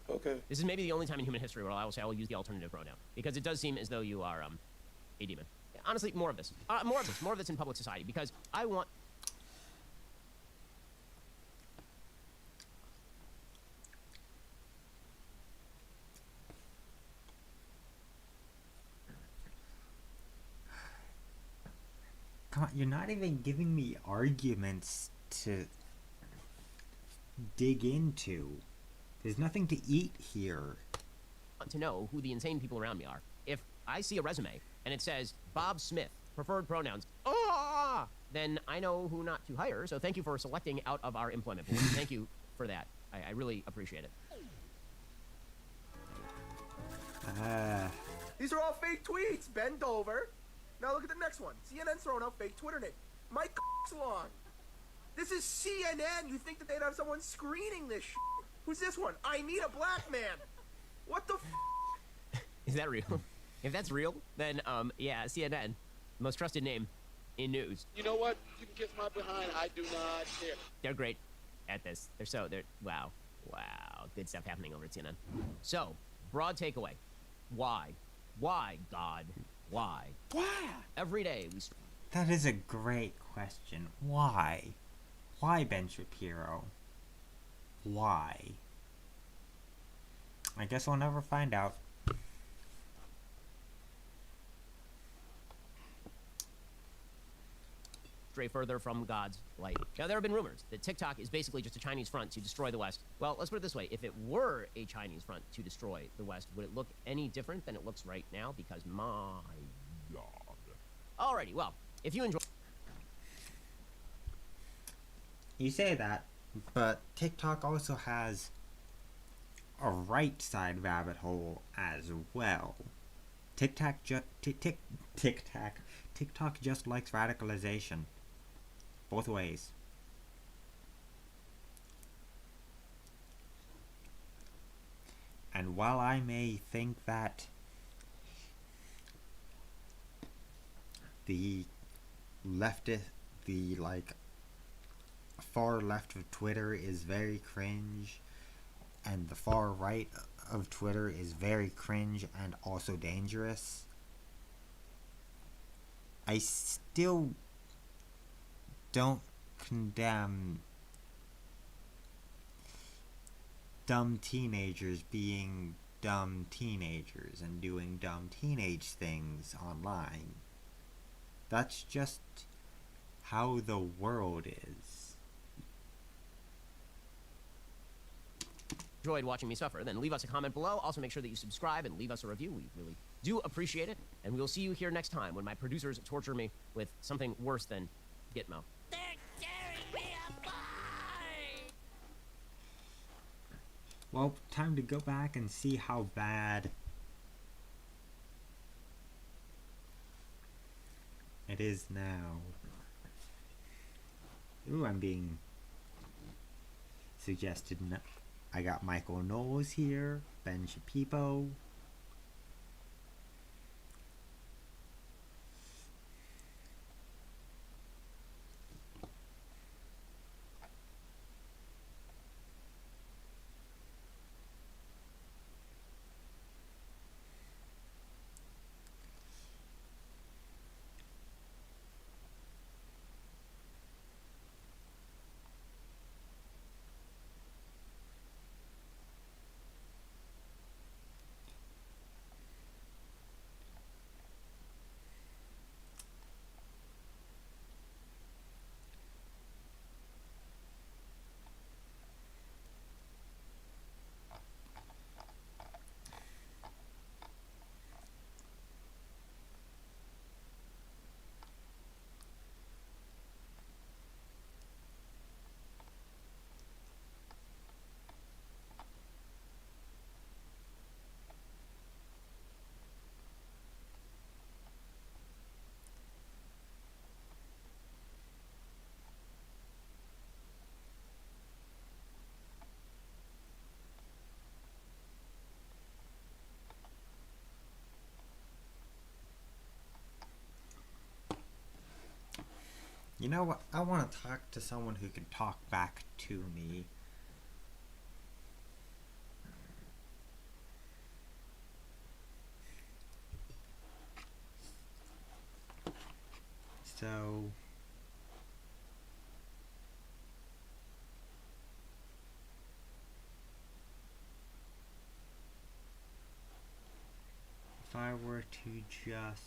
Okay. This is maybe the only time in human history where I will say I will use the alternative pronoun. Because it does seem as though you are, a demon. Honestly, more of this. More of this in public society. Because I want... Come on, you're not even giving me arguments to dig into. There's nothing to eat here. To know who the insane people around me are. If I see a resume and it says Bob Smith, preferred pronouns, then I know who not to hire. So thank you for selecting out of our employment pool. Thank you for that. I really appreciate it. These are all fake tweets. Bend over. Now look at the next one. CNN's throwing out fake Twitter name. Mike long. This is CNN. You think that they'd have someone screening this shit. Who's this one? I need a black man. What the Is that real? If that's real, then, yeah, CNN. Most trusted name in news. You know what? You can kiss my behind. I do not care. They're great at this. Wow. Wow. Good stuff happening over at CNN. So, broad takeaway. Why? Why, God? Why? Why? Every day we... That is a great question. Why? Why, Ben Shapiro? Why? I guess we'll never find out. Stray further from God's light. Now, there have been rumors that TikTok is basically just a Chinese front to destroy the West. Well, let's put it this way. If it were a Chinese front to destroy the West, would it look any different than it looks right now? Because, my God. Alrighty, well, if you enjoy... You say that, but TikTok also has a right side rabbit hole as well. TikTok just likes radicalization. Both ways. And while I may think that the far left of Twitter is very cringe, and the far right of Twitter is very cringe and also dangerous, I still don't condemn dumb teenagers being dumb teenagers and doing dumb teenage things online. That's just how the world is. Enjoyed watching me suffer, then leave us a comment below. Also make sure that you subscribe and leave us a review. We really do appreciate it. And we'll see you here next time when my producers torture me with something worse than Gitmo. Well, time to go back and see how bad it is now. Ooh, I'm being suggested. I got Michael Knowles here, Ben Shapiro. You know what? I want to talk to someone who can talk back to me. So... if I were to just...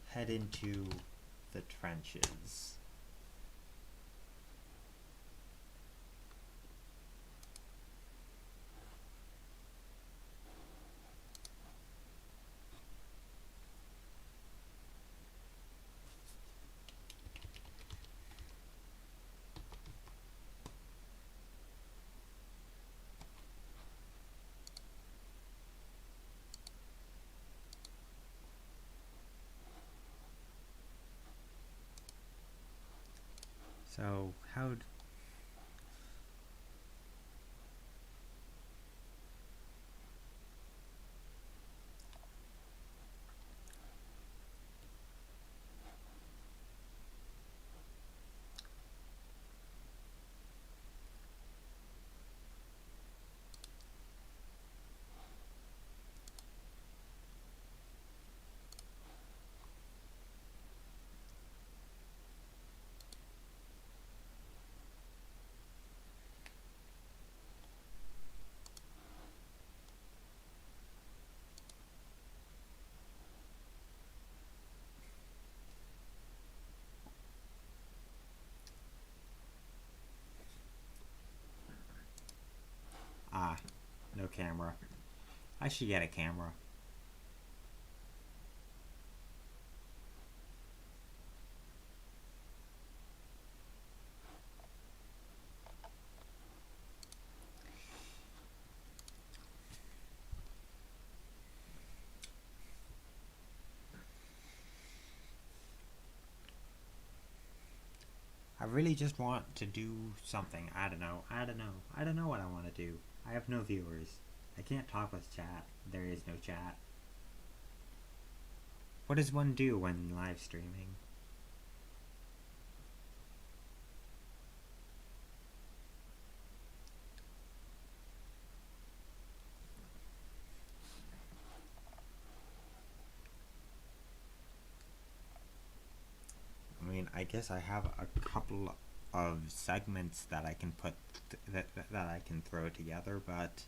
head into the trenches. So, how'd... Ah, no camera. I should get a camera. I really just want to do something. I don't know. I don't know what I want to do. I have no viewers. I can't talk with chat. There is no chat. What does one do when live streaming? I mean, I guess I have a couple of segments that I can put that I can throw together, but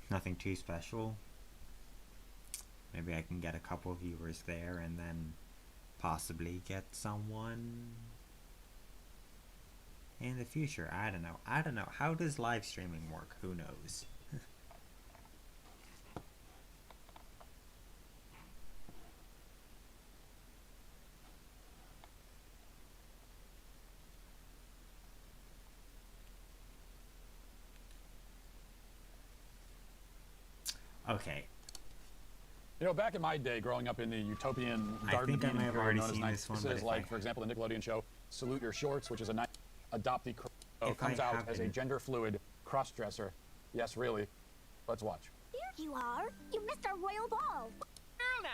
nothing too special. Maybe I can get a couple of viewers there and then possibly get someone in the future. I don't know. How does live streaming work? Who knows? Okay. You know, back in my day, growing up in the utopian garden I may have already seen this one, but like, for example, the Nickelodeon show Salute Your Shorts, which is a nice adoptee comes out as a gender-fluid cross-dresser. Yes, really. Let's watch. Here you are. You missed our royal ball. Girl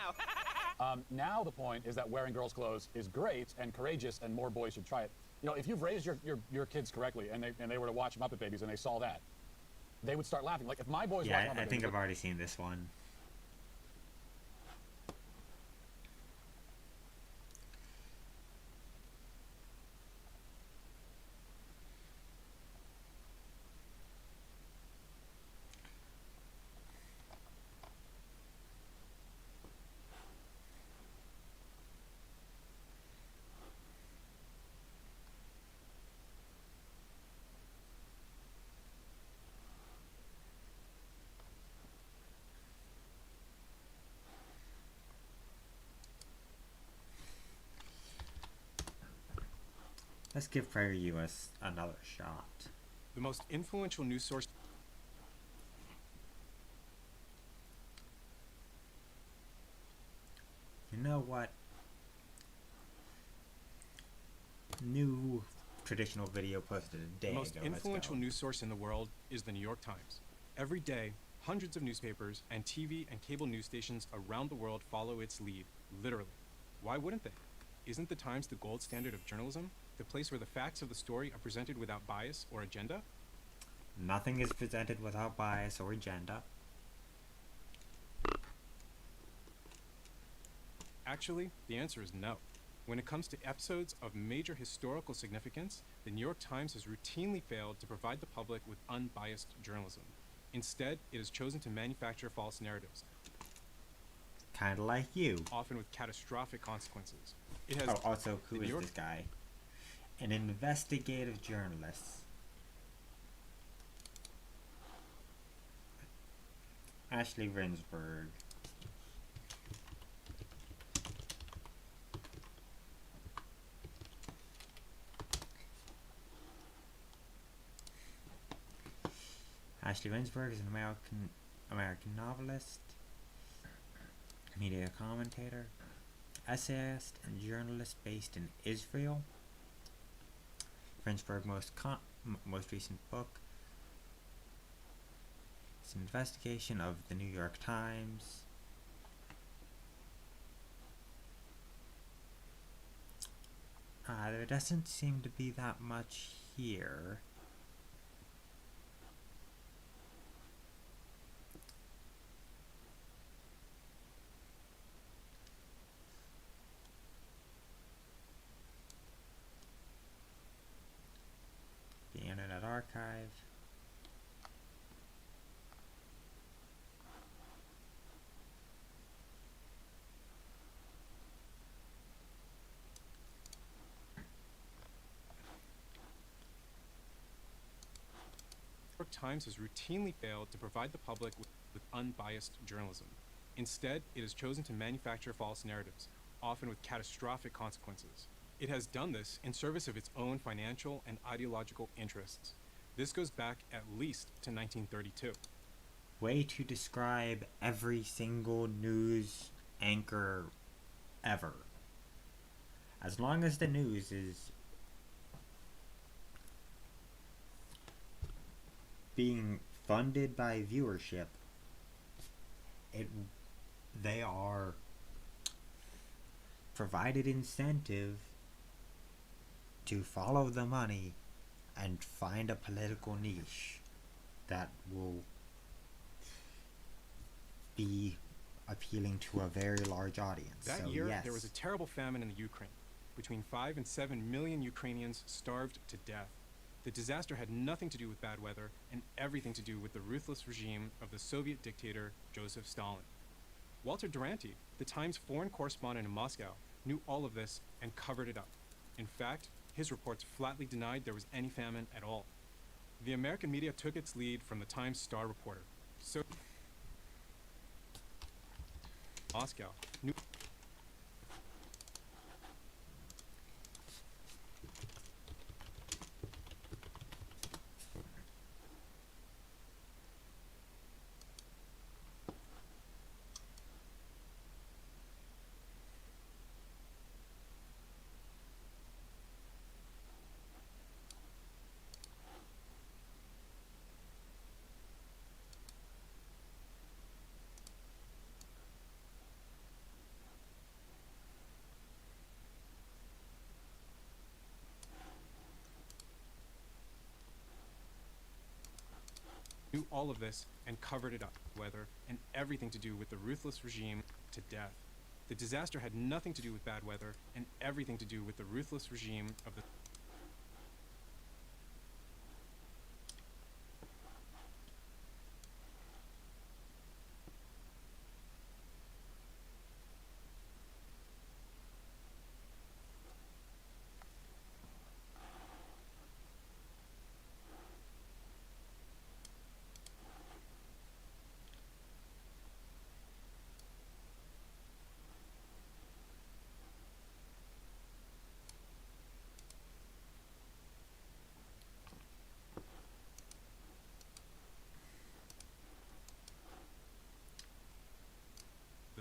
now. Now the point is that wearing girls' clothes is great and courageous, and more boys should try it. You know, if you've raised your kids correctly, and they were to watch Muppet Babies and they saw that, they would start laughing. Like if my boys watch Muppet I think I've already seen this one. Let's give PragerU another shot. The most influential news source. You know what? New traditional video posted a day The most ago. Let's influential go. news source in the world is the New York Times. Every day, hundreds of newspapers and TV and cable news stations around the world follow its lead, literally. Why wouldn't they? Isn't the Times the gold standard of journalism? The place where the facts of the story are presented without bias or agenda? Nothing is presented without bias or agenda. Actually, the answer is no. When it comes to episodes of major historical significance, the New York Times has routinely failed to provide the public with unbiased journalism. Instead, it has chosen to manufacture false narratives, Kinda like you. often with catastrophic consequences. It has Oh, also, the who New is York this guy? An investigative journalist. Ashley Rinsberg. Ashley Rinsberg is an American novelist, media commentator, essayist, and journalist based in Israel. Rinsberg's most recent book is an investigation of the New York Times. There doesn't seem to be that much here. The Internet Archive. New York Times has routinely failed to provide the public with unbiased journalism. Instead, it has chosen to manufacture false narratives, often with catastrophic consequences. It has done this in service of its own financial and ideological interests. This goes back at least to 1932. Way to describe every single news anchor ever. As long as the news is being funded by viewership, they are provided incentive to follow the money and find a political niche that will be appealing to a very large audience. That So year, yes. there was a terrible famine in the Ukraine. Between 5 and 7 million Ukrainians starved to death. The disaster had nothing to do with bad weather and everything to do with the ruthless regime of the Soviet dictator Joseph Stalin. Walter Duranty, the Times foreign correspondent in Moscow, knew all of this and covered it up. In fact, his reports flatly denied there was any famine at all. The American media took its lead from the Times star reporter. So Moscow knew all of this and covered it up, weather and everything to do with the ruthless regime to death. The disaster had nothing to do with bad weather and everything to do with the ruthless regime of the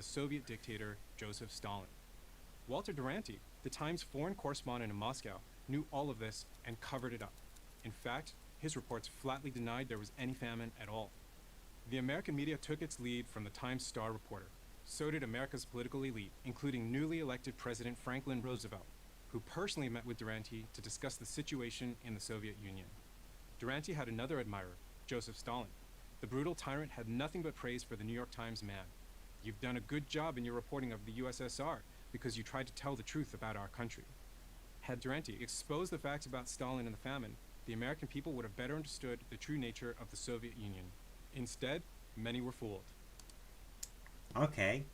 Soviet dictator Joseph Stalin. Walter Duranty, The Times' foreign correspondent in Moscow knew all of this and covered it up. In fact, his reports flatly denied there was any famine at all. The American media took its lead from the Times star reporter. So did America's political elite, including newly elected President Franklin Roosevelt, who personally met with Durante to discuss the situation in the Soviet Union. Durante had another admirer, Joseph Stalin. The brutal tyrant had nothing but praise for the New York Times man. "You've done a good job in your reporting of the USSR because you tried to tell the truth about our country." Had Durante exposed the facts about Stalin and the famine, the American people would have better understood the true nature of the Soviet Union. Instead, many were fooled. Okay.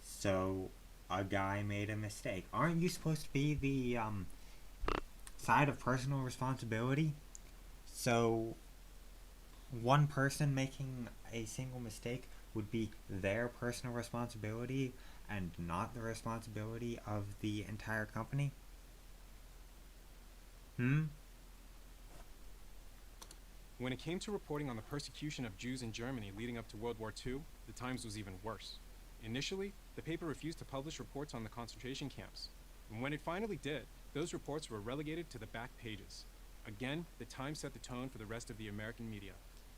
So, a guy made a mistake. Aren't you supposed to be the, side of personal responsibility? So, one person making a single mistake would be their personal responsibility and not the responsibility of the entire company? When it came to reporting on the persecution of Jews in Germany leading up to World War II, the Times was even worse. Initially, the paper refused to publish reports on the concentration camps. And when it finally did, those reports were relegated to the back pages. Again, the Times set the tone for the rest of the American media.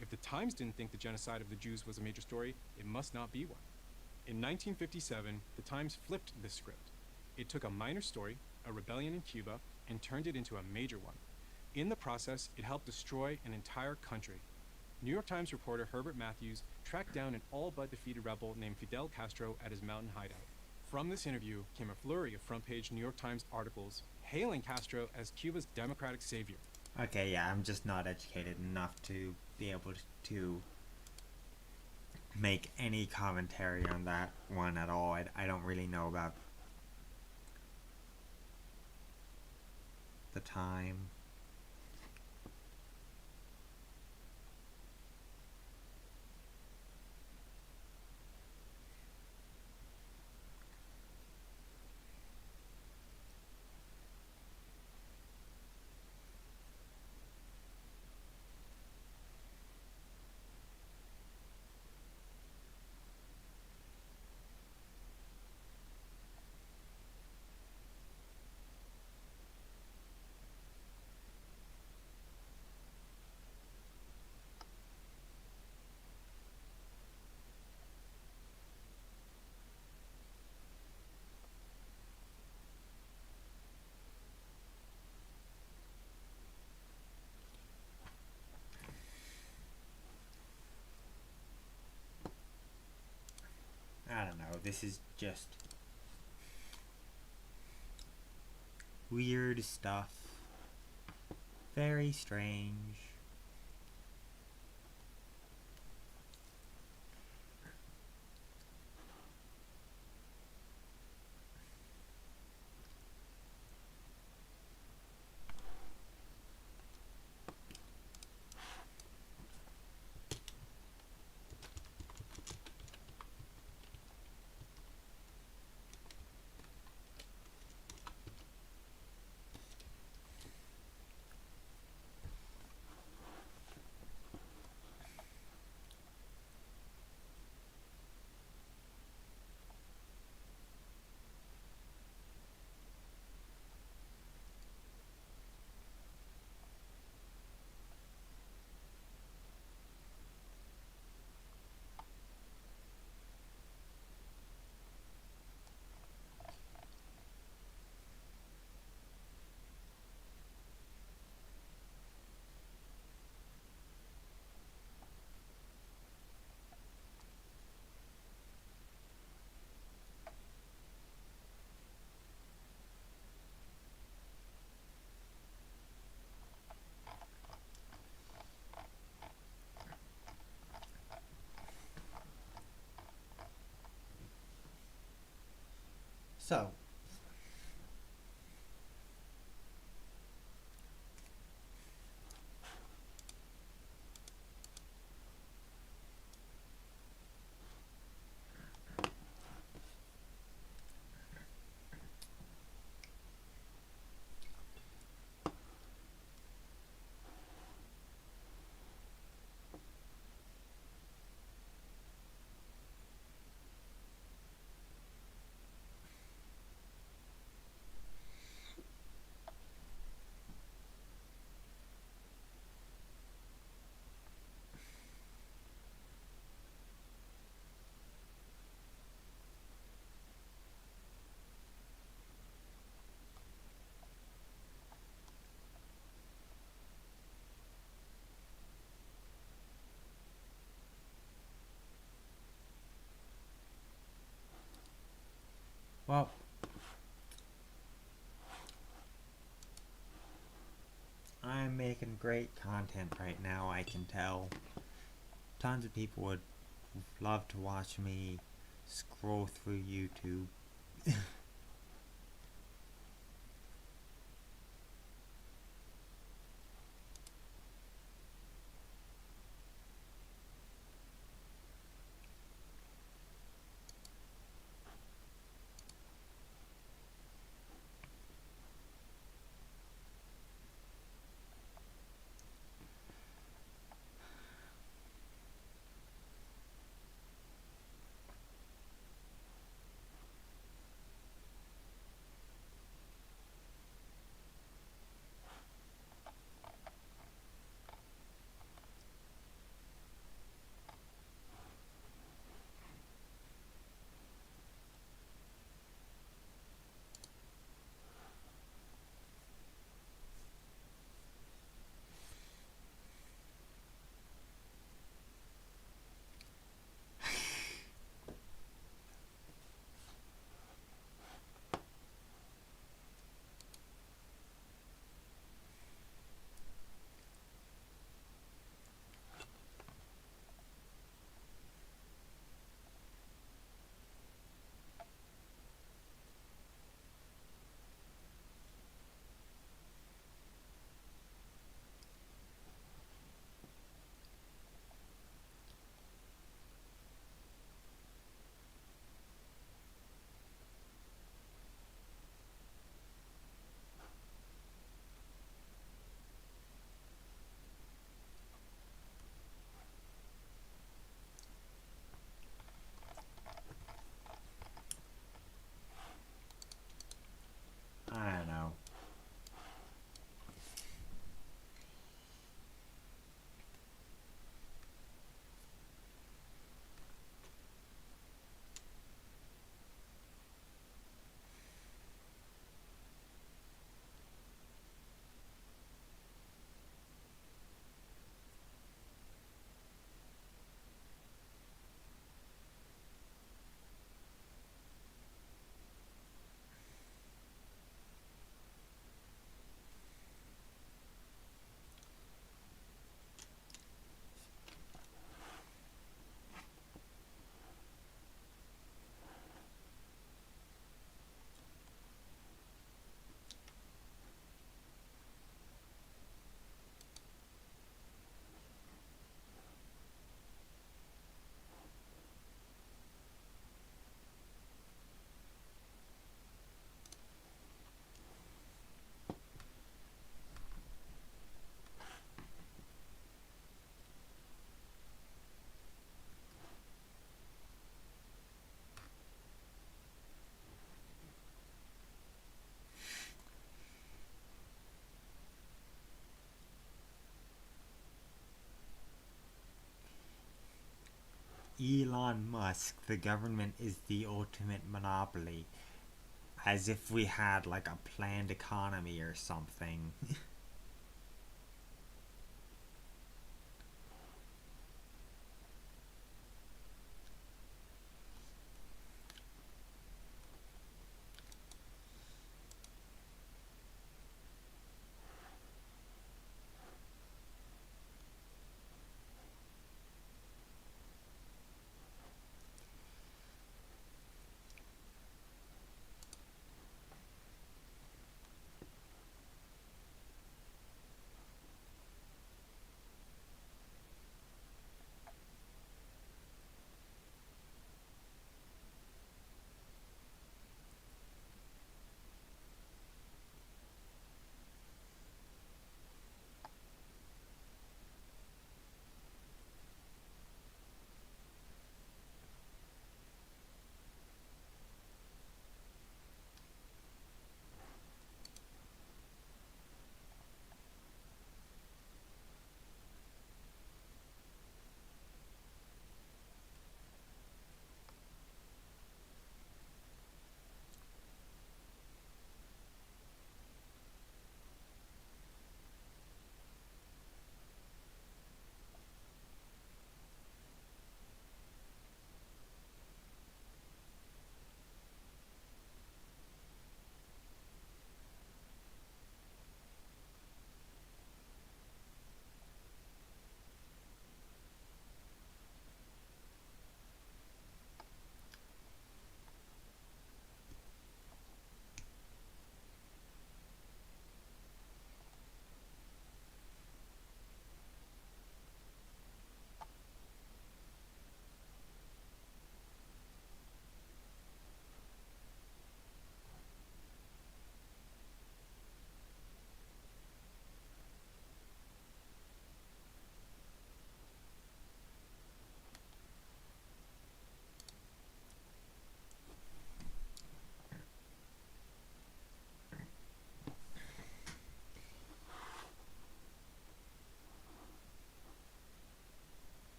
If the Times didn't think the genocide of the Jews was a major story, it must not be one. In 1957, the Times flipped this script. It took a minor story, a rebellion in Cuba, and turned it into a major one. In the process, it helped destroy an entire country. New York Times reporter Herbert Matthews tracked down an all-but-defeated rebel named Fidel Castro at his mountain hideout. From this interview came a flurry of front-page New York Times articles hailing Castro as Cuba's democratic savior. Okay, yeah, I'm just not educated enough to be able to make any commentary on that one at all. I don't really know about the time. I don't know, this is just weird stuff. Very strange. So, Well, I'm making great content right now, I can tell. Tons of people would love to watch me scroll through YouTube. I don't know. Elon Musk, the government is the ultimate monopoly. As if we had like a planned economy or something.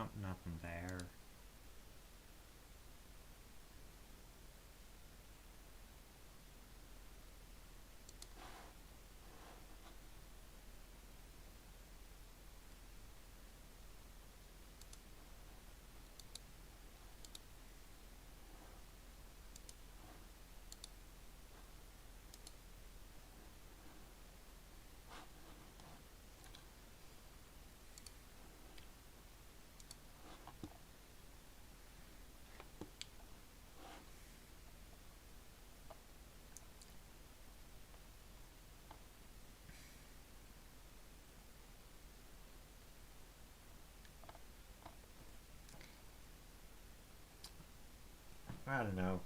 No, nothing there. I don't know.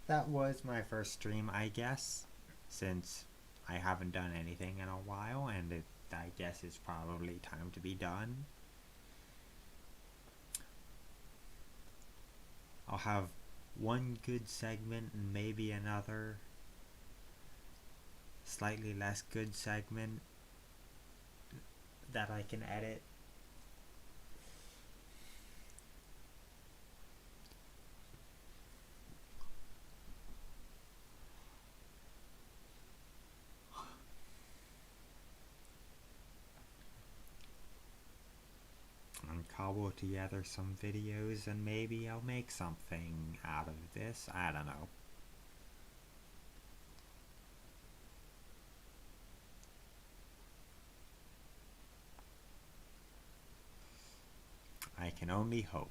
That was my first stream, I guess, since I haven't done anything in a while, and I guess it's probably time to be done. I'll have one good segment and maybe another slightly less good segment that I can edit. And cobble together some videos and maybe I'll make something out of this. I don't know. I can only hope.